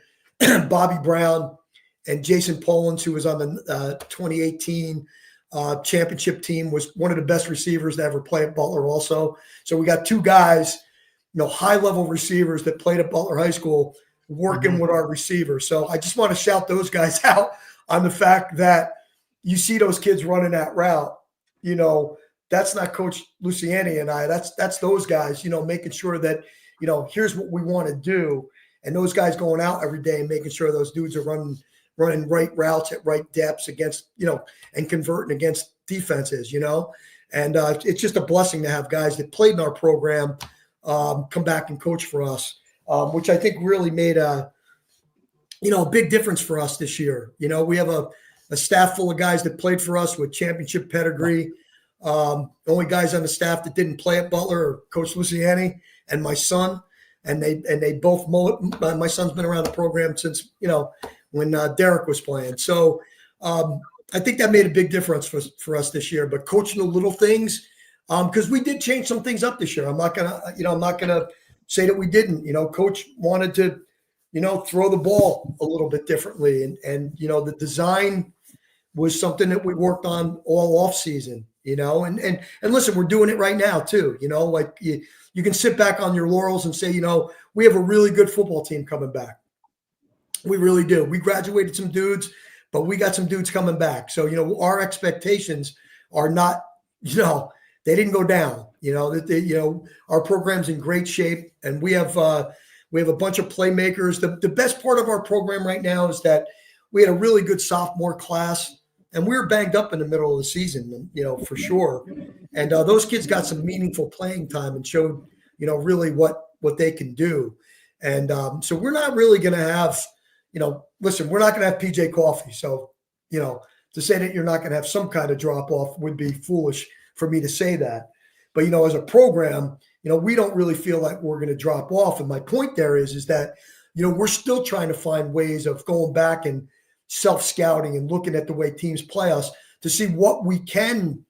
Bobby Brown and Jason Polans, who was on the 2018 championship team, was one of the best receivers to ever play at Butler also. So we got two guys, high-level receivers that played at Butler High School working with our receivers. So I just want to shout those guys out on the fact that you see those kids running that route. That's not Coach Luciani and I. That's those guys, making sure that, here's what we want to do. And those guys going out every day and making sure those dudes are running right routes at right depths against, and converting against defenses, and it's just a blessing to have guys that played in our program come back and coach for us, which I think really made a big difference for us this year. We have a staff full of guys that played for us with championship pedigree. The only guys on the staff that didn't play at Butler are Coach Luciani and my son, and they both. My son's been around the program since when Derek was playing. So I think that made a big difference for us this year. But coaching the little things, because we did change some things up this year. I'm not gonna say that we didn't. Coach wanted to, throw the ball a little bit differently, and the design was something that we worked on all off season. And listen, we're doing it right now too. You can sit back on your laurels and say, we have a really good football team coming back. We really do. We graduated some dudes, but we got some dudes coming back. So, our expectations are not, they didn't go down, our program's in great shape, and we have a bunch of playmakers. The best part of our program right now is that we had a really good sophomore class, and we were banged up in the middle of the season, for sure. And those kids got some meaningful playing time and showed, really what they can do. And so we're not really going to have, listen, we're not going to have PJ Coffee. So, to say that you're not going to have some kind of drop off would be foolish for me to say that. But, as a program, we don't really feel like we're going to drop off. And my point there is that, we're still trying to find ways of going back and self-scouting and looking at the way teams play us to see what we can,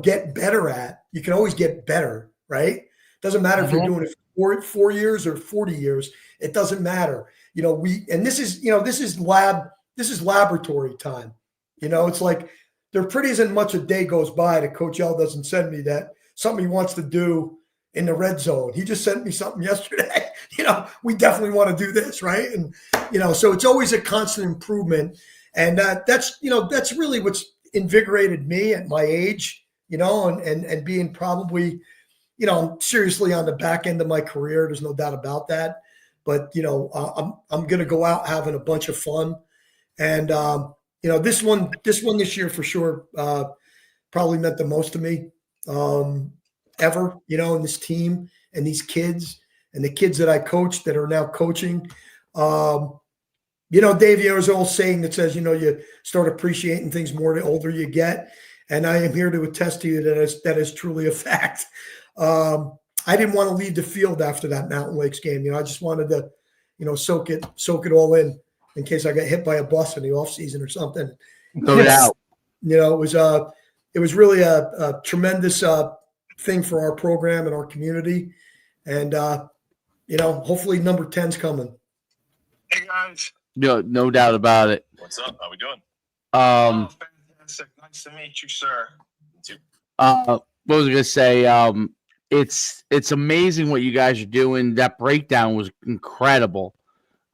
get better at. You can always get better, right? Doesn't matter if you're doing it for 4 years or 40 years. It doesn't matter. This is laboratory time. It's like there pretty isn't much a day goes by that Coach L doesn't send me that something he wants to do in the red zone. He just sent me something yesterday. We definitely want to do this, right? And so it's always a constant improvement, and that's really what's invigorated me at my age, and being probably, seriously on the back end of my career. There's no doubt about that. But I'm going to go out having a bunch of fun, and this one this year for sure probably meant the most to me ever. And this team and these kids and the kids that I coached that are now coaching. Dave, there's an old saying that says, you start appreciating things more the older you get. And I am here to attest to you that is truly a fact. I didn't want to leave the field after that Mountain Lakes game. I just wanted to, soak it all in case I got hit by a bus in the off season or something. No doubt. It was really a tremendous thing for our program and our community. And, hopefully number 10's coming. Hey guys. No doubt about it. What's up? How we doing? Fantastic. Nice to meet you, sir. What was I gonna say? It's amazing what you guys are doing. That breakdown was incredible,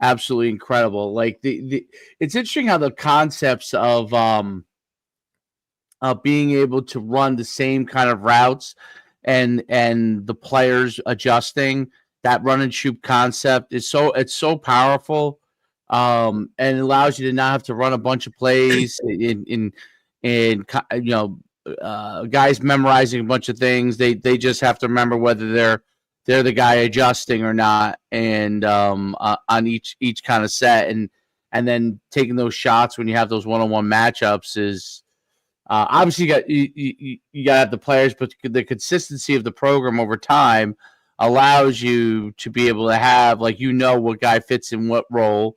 absolutely incredible. Like it's interesting how the concepts of being able to run the same kind of routes and the players adjusting, that run and shoot concept is it's so powerful. And it allows you to not have to run a bunch of plays in guys memorizing a bunch of things. They just have to remember whether they're the guy adjusting or not, and on each kind of set, and then taking those shots when you have those one-on-one matchups is obviously you got to have the players, but the consistency of the program over time allows you to be able to have what guy fits in what role.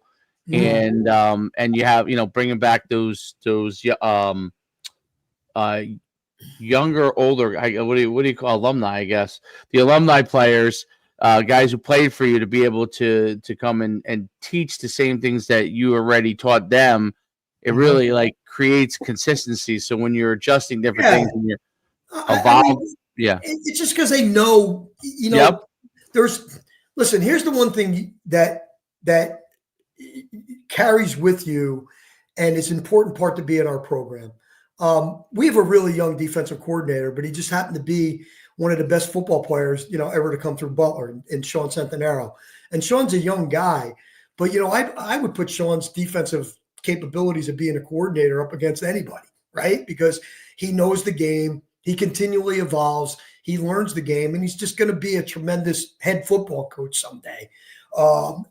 And you have bringing back those younger, older, what do you call alumni? I guess the alumni players, guys who played for you, to be able to come and teach the same things that you already taught them. It really creates consistency. So when you're adjusting different things and you're evolving, it's just because they know. Yep. Listen. Here's the one thing that carries with you, and it's an important part to be in our program. We have a really young defensive coordinator, but he just happened to be one of the best football players, ever to come through Butler, in Sean Centenaro. And Sean's a young guy, but I would put Sean's defensive capabilities of being a coordinator up against anybody, right? Because he knows the game, he continually evolves, he learns the game, and he's just going to be a tremendous head football coach someday. But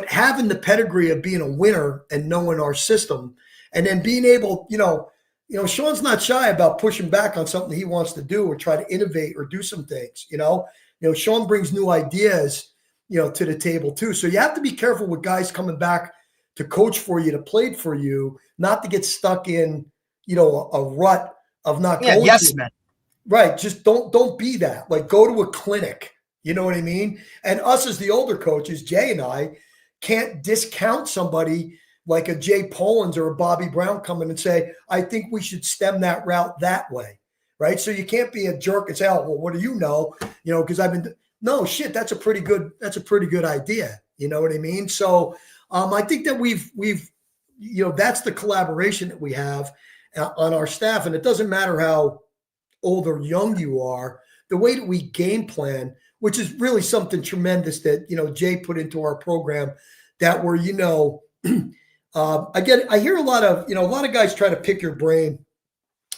having the pedigree of being a winner and knowing our system, and then being able, Sean's not shy about pushing back on something he wants to do or try to innovate or do some things. Sean brings new ideas, to the table too. So you have to be careful with guys coming back to coach for you, to play for you, not to get stuck in, a rut of not going. Yes, man. Right. Just don't be that. Go to a clinic. You know what I mean? And us as the older coaches, Jay and I, can't discount somebody like a Jay Polans or a Bobby Brown coming and say, I think we should stem that route that way, right? So you can't be a jerk and say, oh, well, what do you know? Because no shit, that's a pretty good idea. You know what I mean? So I think that we've that's the collaboration that we have on our staff, and it doesn't matter how old or young you are. The way that we game plan, which is really something tremendous that Jay put into our program, that we're I hear a lot of guys try to pick your brain.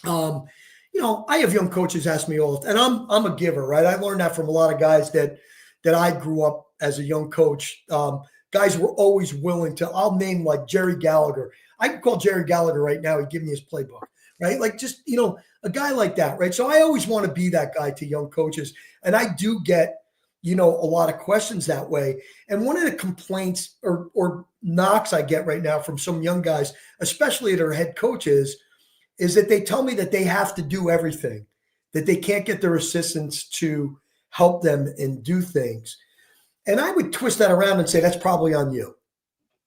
I have young coaches ask me all, and I'm a giver, right? I learned that from a lot of guys that I grew up as a young coach. Guys were always willing to. I'll name like Jerry Gallagher. I can call Jerry Gallagher right now. He'd give me his playbook, right? A guy like that, right? So I always want to be that guy to young coaches, and I do get a lot of questions that way. And one of the complaints or knocks I get right now from some young guys, especially their head coaches, is that they tell me that they have to do everything, that they can't get their assistants to help them and do things. And I would twist that around and say, that's probably on you,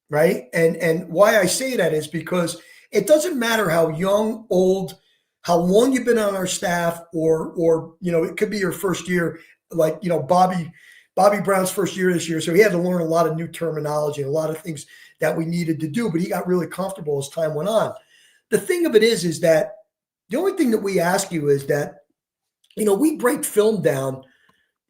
right? And why I say that is because it doesn't matter how young, old, how long you've been on our staff, or it could be your first year. Bobby Brown's first year this year, so he had to learn a lot of new terminology, a lot of things that we needed to do, but he got really comfortable as time went on. The thing of it is that the only thing that we ask you is that, we break film down.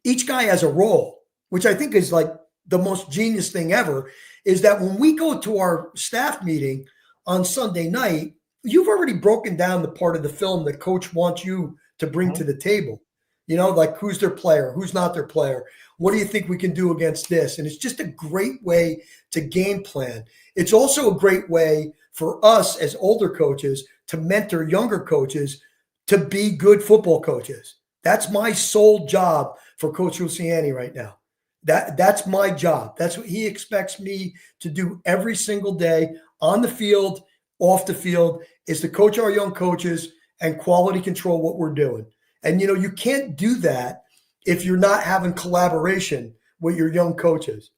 Each guy has a role, which I think is the most genius thing ever, is that when we go to our staff meeting on Sunday night, you've already broken down the part of the film that coach wants you to bring to the table. Like who's their player, who's not their player. What do you think we can do against this? And it's just a great way to game plan. It's also a great way for us as older coaches to mentor younger coaches to be good football coaches. That's my sole job for Coach Luciani right now. That's my job. That's what he expects me to do every single day on the field, off the field, is to coach our young coaches and quality control what we're doing. And, you can't do that if you're not having collaboration with your young coaches,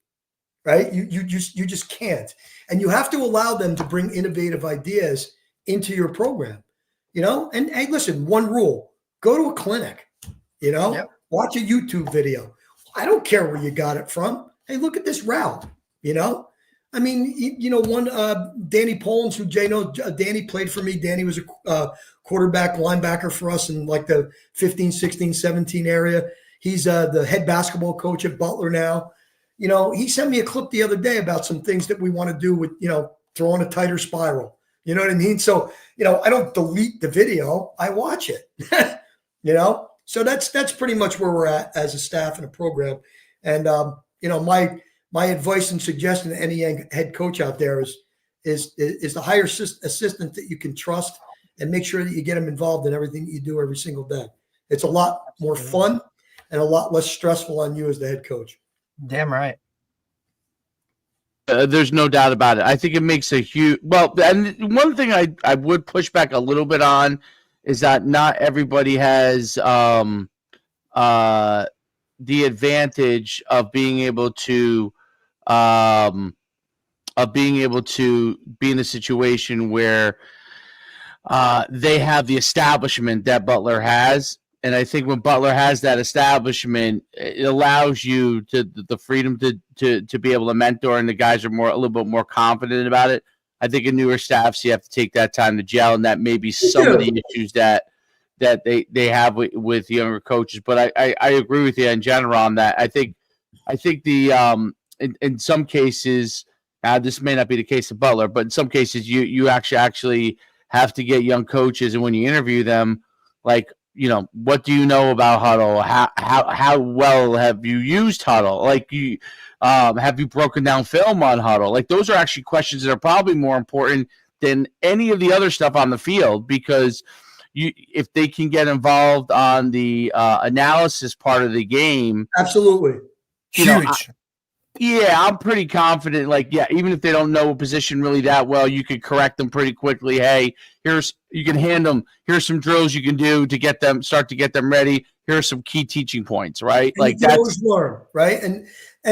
right? You just can't. And you have to allow them to bring innovative ideas into your program, And hey, listen, one rule, go to a clinic, Yep. Watch a YouTube video. I don't care where you got it from. Hey, look at this route, I mean, one Danny Pollins, who Jay knows, Danny played for me. Danny was a quarterback, linebacker for us in like the 15, 16, 17 area. He's the head basketball coach at Butler now. He sent me a clip the other day about some things that we want to do with, throwing a tighter spiral. You know what I mean? So, I don't delete the video. I watch it, So that's pretty much where we're at as a staff and a program. And, my advice and suggestion to any head coach out there is to hire assistant that you can trust and make sure that you get them involved in everything that you do every single day. It's a lot more fun and a lot less stressful on you as the head coach. Damn right. There's no doubt about it. I think it makes a huge – well, and one thing I would push back a little bit on is that not everybody has the advantage of being able to be in a situation where they have the establishment that Butler has. And I think when Butler has that establishment, it allows you the freedom to be able to mentor, and the guys are a little bit more confident about it. I think in newer staffs, you have to take that time to gel, and that may be some of the issues that they have with younger coaches. But I agree with you in general on that. I think the in some cases, this may not be the case of Butler, but in some cases you actually have to get young coaches, and when you interview them, like, what do you know about Huddle? How well have you used Huddle? Like, have you broken down film on Huddle? Like, those are actually questions that are probably more important than any of the other stuff on the field, because if they can get involved on the analysis part of the game, absolutely huge. I'm pretty confident. Like, even if they don't know a position really that well, you could correct them pretty quickly. Hey, you can hand them. Here's some drills you can do to start to get them ready. Here are some key teaching points, right? And like, that's always learn, right? And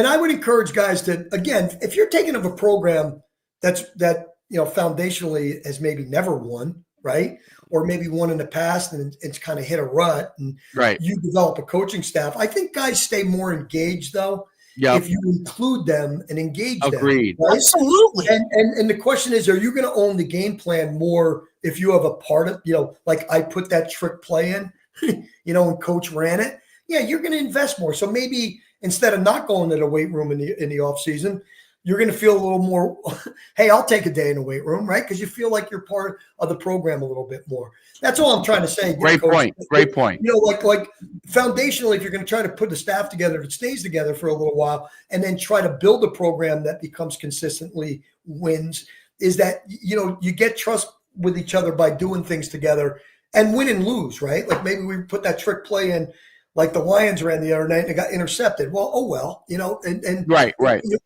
I would encourage guys to, again, if you're taking of a program that foundationally has maybe never won, right, or maybe won in the past and it's kind of hit a rut, and you develop a coaching staff. I think guys stay more engaged though. Yep. If you include them and engage them. Agreed. Right? Absolutely. And the question is, are you going to own the game plan more if you have a part of, like I put that trick play in, and coach ran it? Yeah, you're going to invest more. So maybe instead of not going to the weight room in the off season, you're going to feel a little more, hey, I'll take a day in the weight room, right? Because you feel like you're part of the program a little bit more. That's all I'm trying to say. Great point. Great point. Like foundationally, if you're going to try to put the staff together that stays together for a little while and then try to build a program that becomes consistently wins, is that, you get trust with each other by doing things together and win and lose, right? Like maybe we put that trick play in, like the Lions ran the other night and it got intercepted. Well, and right.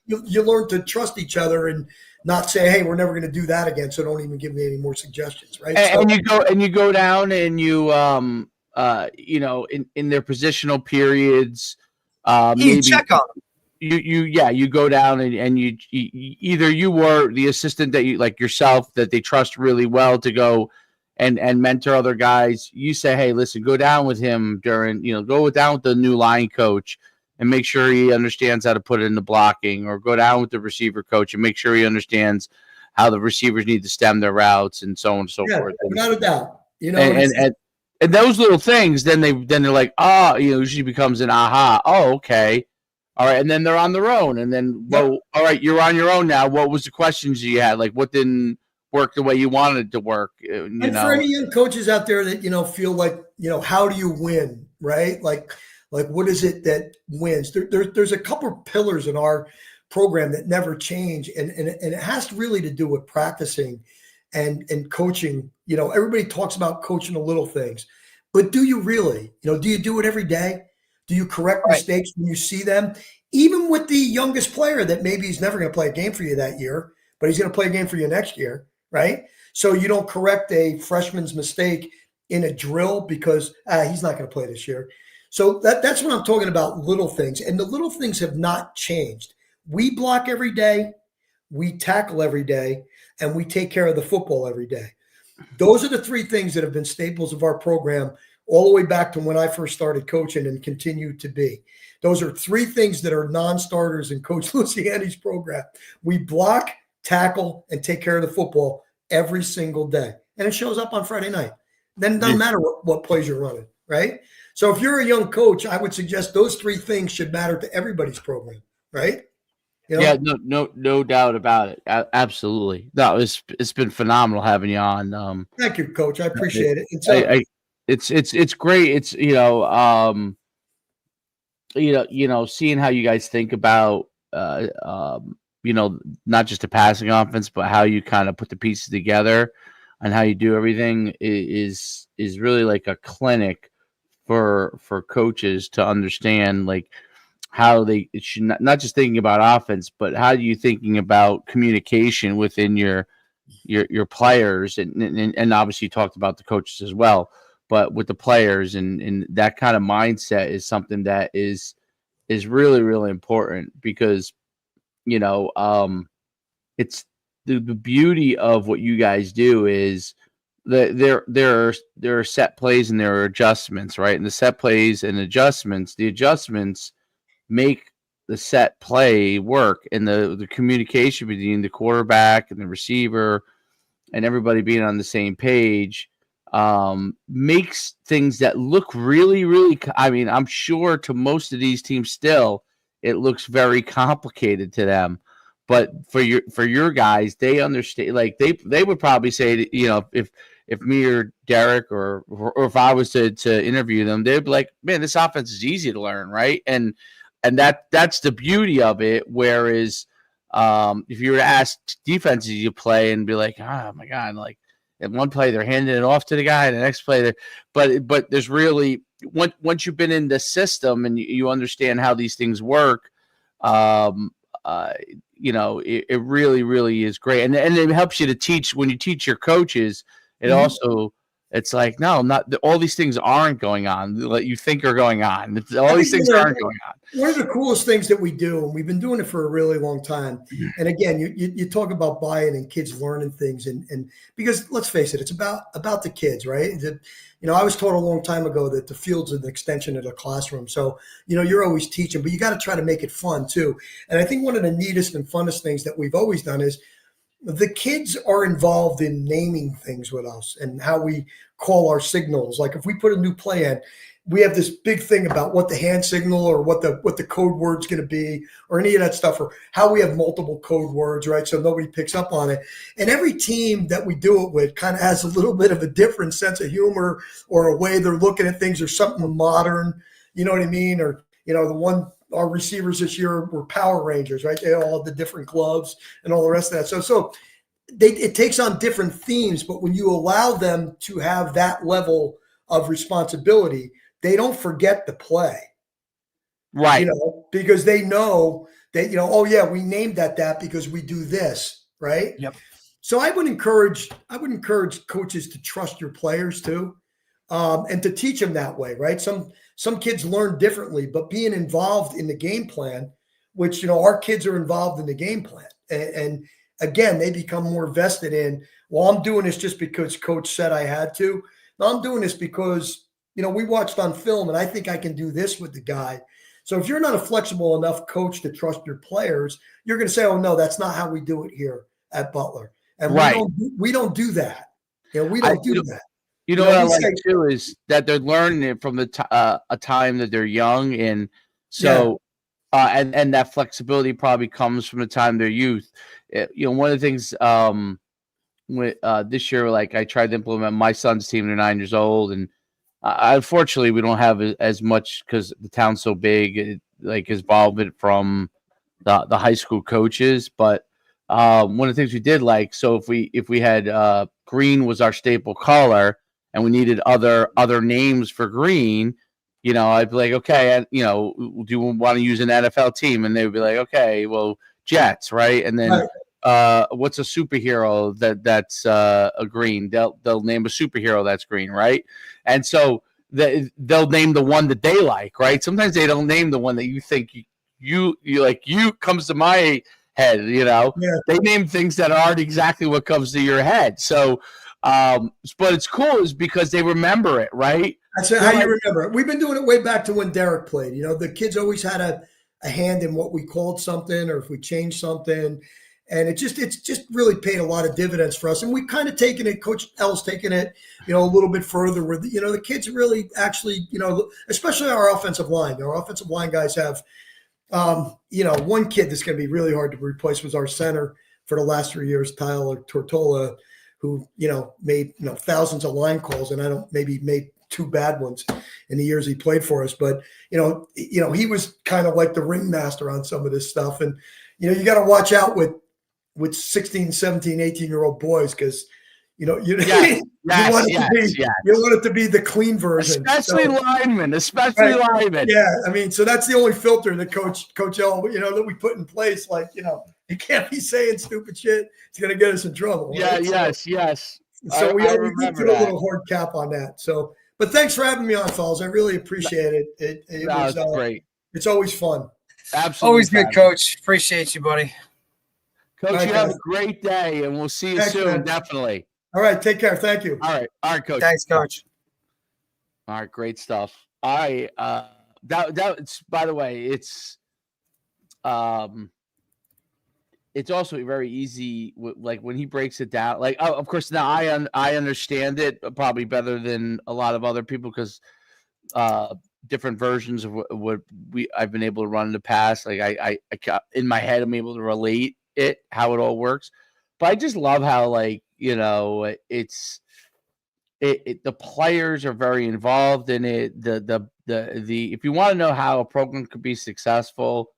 You learn to trust each other and not say, hey, we're never going to do that again, so don't even give me any more suggestions, right? And you go down and you in their positional periods, maybe check on them. You go down and you either you were the assistant that you, like yourself, that they trust really well to go and mentor other guys. You say, hey, listen, go down with him go down with the new line coach and make sure he understands how to put it in the blocking, or go down with the receiver coach and make sure he understands how the receivers need to stem their routes and so on and so forth. Without a doubt. And those little things, then they're like, usually becomes an aha. Oh, okay. All right. And then they're on their own. And then, all right, you're on your own now. What was the questions you had? Like, what didn't work the way you wanted it to work? For any young coaches out there that, feel like, how do you win? right? Like what is it that wins? There's a couple of pillars in our program that never change, and it has really to do with practicing and coaching. Everybody talks about coaching the little things, but do you really? Do you do it every day? Do you correct mistakes when you see them? Even with the youngest player that maybe he's never going to play a game for you that year, but he's going to play a game for you next year, right? So you don't correct a freshman's mistake in a drill because he's not going to play this year. So that's what I'm talking about, little things. And the little things have not changed. We block every day, we tackle every day, and we take care of the football every day. Those are the three things that have been staples of our program all the way back to when I first started coaching and continue to be. Those are three things that are non-starters in Coach Luciani's program. We block, tackle, and take care of the football every single day. And it shows up on Friday night. Then it doesn't matter what plays you're running, right? So if you're a young coach, I would suggest those three things should matter to everybody's program, right? Yeah, no doubt about it. Absolutely. No, it's been phenomenal having you on. Thank you, Coach. I appreciate it. It's great. It's seeing how you guys think about not just the passing offense, but how you kind of put the pieces together and how you do everything is really like a clinic for coaches to understand, like how they should not just thinking about offense, but how you thinking about communication within your players, and obviously you talked about the coaches as well, but with the players and that kind of mindset is something that is really, really important because it's the beauty of what you guys do is that there are set plays and there are adjustments, right? And the set plays and adjustments, the adjustments make the set play work, and the communication between the quarterback and the receiver and everybody being on the same page makes things that look really, really, I mean, I'm sure to most of these teams still, it looks very complicated to them. But for your guys, they understand, like they would probably say, if me or Derek or if I was to interview them, they'd be like, man, this offense is easy to learn, right? And that's the beauty of it. Whereas if you were to ask defenses you play and be like, oh my God, like in one play they're handing it off to the guy, the next play but there's really once you've been in the system and you understand how these things work, it really, really is great. And it helps you to teach when you teach your coaches. It also, it's like, no, not all these things aren't going on that you think are going on. All these things aren't going on. One of the coolest things that we do, and we've been doing it for a really long time. And again, you talk about buy-in and kids learning things, and because let's face it, it's about the kids, right? I was taught a long time ago that the field's an extension of the classroom. So, you're always teaching, but you got to try to make it fun too. And I think one of the neatest and funnest things that we've always done is the kids are involved in naming things with us and how we call our signals. Like if we put a new play in, we have this big thing about what the hand signal or what the code word's going to be or any of that stuff, or how we have multiple code words, right? So nobody picks up on it. And every team that we do it with kind of has a little bit of a different sense of humor or a way they're looking at things or something modern, you know what I mean? Or, our receivers this year were Power Rangers, right? They all had the different gloves and all the rest of that. So it takes on different themes, but when you allow them to have that level of responsibility, they don't forget the play, right? Because they know that, oh yeah, we named that because we do this, right? Yep. So I would encourage coaches to trust your players too, and to teach them that way, right? Some kids learn differently, but being involved in the game plan, which, our kids are involved in the game plan. And again, they become more vested in, well, I'm doing this just because coach said I had to. No, I'm doing this because, we watched on film and I think I can do this with the guy. So if you're not a flexible enough coach to trust your players, you're going to say, oh no, that's not how we do it here at Butler. And we don't do that. We don't do that. What I like too is that they're learning it from a time that they're young, and so and that flexibility probably comes from the time they're youth. One of the things this year, like I tried to implement my son's team. They're 9 years old, and Unfortunately, we don't have as much because the town's so big, like involvement from the high school coaches. But one of the things we did like, so if we had green was our staple color, and we needed other names for green, I'd be like, okay, do you want to use an NFL team? And they would be like, okay, well, Jets, right? And then what's a superhero that's a green? They'll name a superhero that's green, right? And so they'll name the one that they like, right? Sometimes they don't name the one that you think you like. You comes to my head, They name things that aren't exactly what comes to your head. So, but it's cool is because they remember it, right? That's how you remember it. We've been doing it way back to when Derek played. The kids always had a hand in what we called something or if we changed something. And it's just really paid a lot of dividends for us. And we've kind of taken it, Coach L's taken it, a little bit further where, the kids really actually, especially our offensive line. Our offensive line guys have, one kid that's going to be really hard to replace was our center for the last 3 years, Tyler Tortola, who, made, thousands of line calls and maybe made 2 bad ones in the years he played for us. But, he was kind of like the ringmaster on some of this stuff. And, you got to watch out with 16, 17, 18-year-old boys because, you want it to be the clean version. Especially linemen. Yeah, I mean, so that's the only filter that Coach L, that we put in place. Like, you can't be saying stupid shit. It's going to get us in trouble. Yeah, right? yes. So we put a little hard cap on that. So, but thanks for having me on, fellas. I really appreciate it. It was great. It's always fun. Absolutely. Always good, Coach. Appreciate you, buddy. Coach, you have a great day, and we'll see you soon, man. Definitely. All right, take care. Thank you. All right, Coach. Thanks, Coach. All right, great stuff. All right, that's by the way, it's also very easy. Like when he breaks it down, like of course now I understand it probably better than a lot of other people because different versions of what I've been able to run in the past. Like I in my head I'm able to relate it how it all works, but I just love how it's the players are very involved in it. The if you want to know how a program could be successful,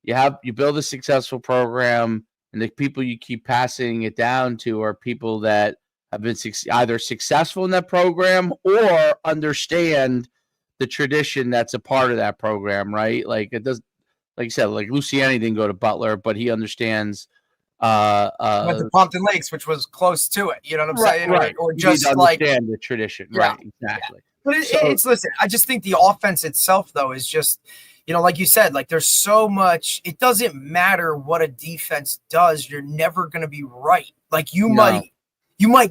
you build a successful program, and the people you keep passing it down to are people that have been either successful in that program or understand the tradition that's a part of that program, right? Like it does, like you said, like Luciani didn't go to Butler, but he understands. Went to Pompton Lakes, which was close to it. You know what I'm saying? Right. Or just like the tradition, right? Exactly. Yeah. But it's listen. I just think the offense itself, though, is just like you said, like there's so much. It doesn't matter what a defense does. You're never going to be right. Like you might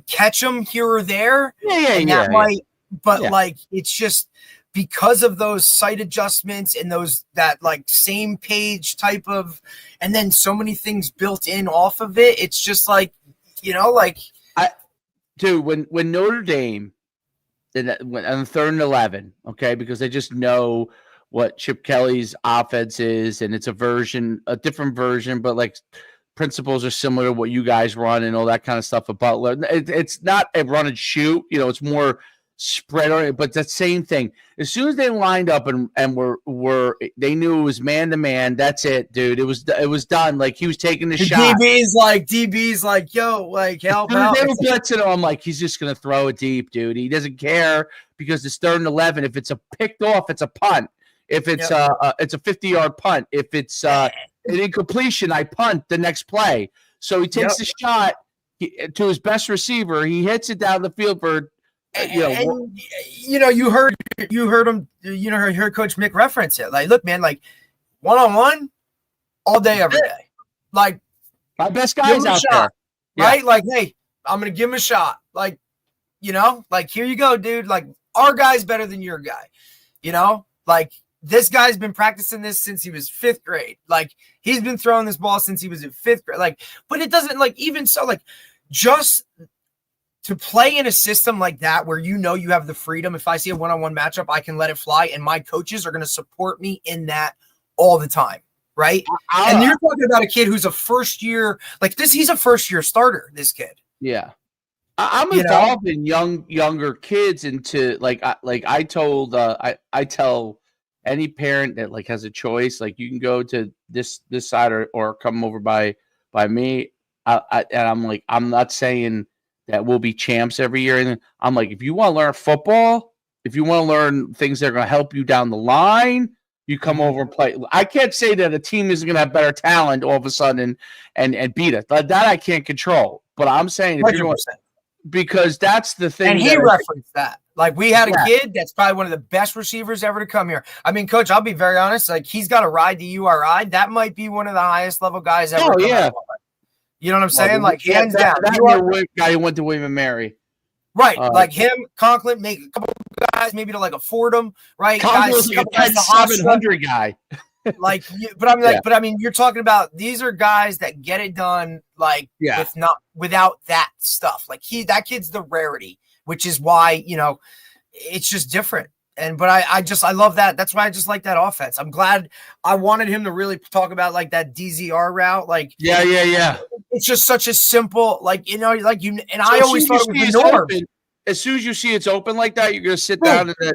catch them here or there. But like it's just. Because of those sight adjustments and that like same page type of, and then so many things built in off of it, it's just like, when Notre Dame on the 3rd and 11, okay, because they just know what Chip Kelly's offense is, and it's a different version, but like principles are similar to what you guys run and all that kind of stuff at Butler. It's not a run and shoot, it's more spread on it, but the same thing. As soon as they lined up and were they knew it was man to man. That's it, dude. It was done. Like he was taking the shot. DB's like, yo, like help out. They were blitzing him. I'm like, he's just gonna throw it deep, dude. He doesn't care because it's 3rd and 11. If it's a picked off, it's a punt. If it's it's a 50-yard punt. If it's an incompletion, I punt the next play. So he takes the shot to his best receiver. He hits it down the field for. You heard him. Heard Coach Mick reference it. Like, look, man, like 1-on-1, all day, every day. Like, my best guys out there, right? Like, hey, I'm gonna give him a shot. Like, like here you go, dude. Like, our guy's better than your guy. Like this guy's been practicing this since he was 5th grade. Like, he's been throwing this ball since he was in 5th grade. Like, but it doesn't even so. Like, just. To play in a system like that where you have the freedom, if I see a one-on-one matchup, I can let it fly, and my coaches are going to support me in that all the time, right? And you're talking about a kid who's a first-year, like this, he's a first-year starter, this kid. Yeah. I'm involved in younger kids into I tell any parent that like has a choice, like you can go to this side or come over by me. And I'm like, I'm not saying that we'll be champs every year. And I'm like, if you want to learn football, if you want to learn things that are going to help you down the line, you come over and play. I can't say that a team is going to have better talent all of a sudden and beat us. That I can't control. But I'm saying if 100%. you're going, because that's the thing. And he referenced that. Like, we had a kid that's probably one of the best receivers ever to come here. I mean, Coach, I'll be very honest. Like, he's got a ride to URI. That might be one of the highest level guys ever. Oh, yeah. You know what I'm saying? Like, hands down. That guy who went to William and Mary. Right. Like him, Conklin, make a couple guys, maybe to like a Fordham, right? Conklin was like a 700 guy. Like, but I'm like, but I mean, you're talking about these are guys that get it done, like, without that stuff. Like that kid's the rarity, which is why, you know, it's just different. But I love that. That's why I just like that offense. I'm glad. I wanted him to really talk about like that DZR route. Like, yeah. It's just such a simple, like, you know, like you, and so I always thought it was the norm. As soon as you see it's open like that, you're going to sit down and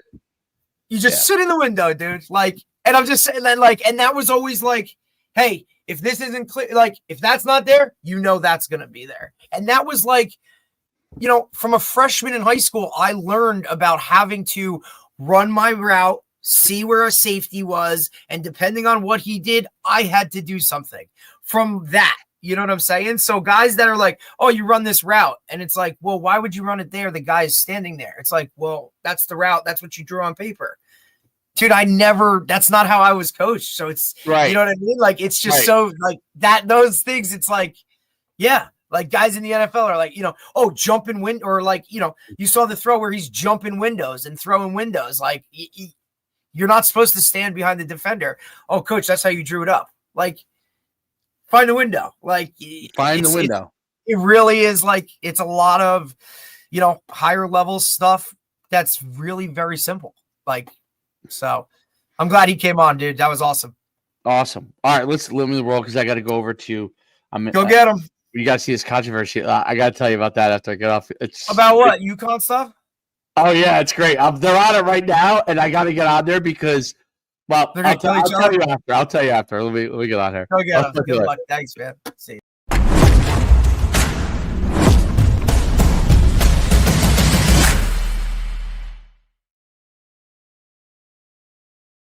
you just sit in the window, dude. Like, and I'm just saying that, like, and that was always like, hey, if this isn't clear, like, if that's not there, you know, that's going to be there. And that was like, you know, from a freshman in high school, I learned about having to run my route, see where a safety was, and depending on what he did, I had to do something from that. You know what I'm saying? So guys that are like, oh, you run this route. And it's like, well, why would you run it there? The guy is standing there. It's like, well, that's the route. That's what you drew on paper. Dude, that's not how I was coached. So it's, right. You know what I mean? Like, it's just so like that, those things, it's like, yeah. Like guys in the NFL are like, you know, oh, jumping window, or like, you know, you saw the throw where he's jumping windows and throwing windows. Like you're not supposed to stand behind the defender. Oh, coach, that's how you drew it up. Like, find a window. Like, find the window. It really is like, it's a lot of, you know, higher level stuff that's really very simple. Like, so I'm glad he came on, dude. That was awesome. Awesome. All right, let's limit the roll because I got to go over to. Go get him. You got to see this controversy. I got to tell you about that after I get off. It's about what? UConn stuff? Oh, yeah, it's great. They're on it right now, and I got to get on there because, well, I'll tell you after. Let me get on here. Go get them. Good luck. Thanks, man. See you.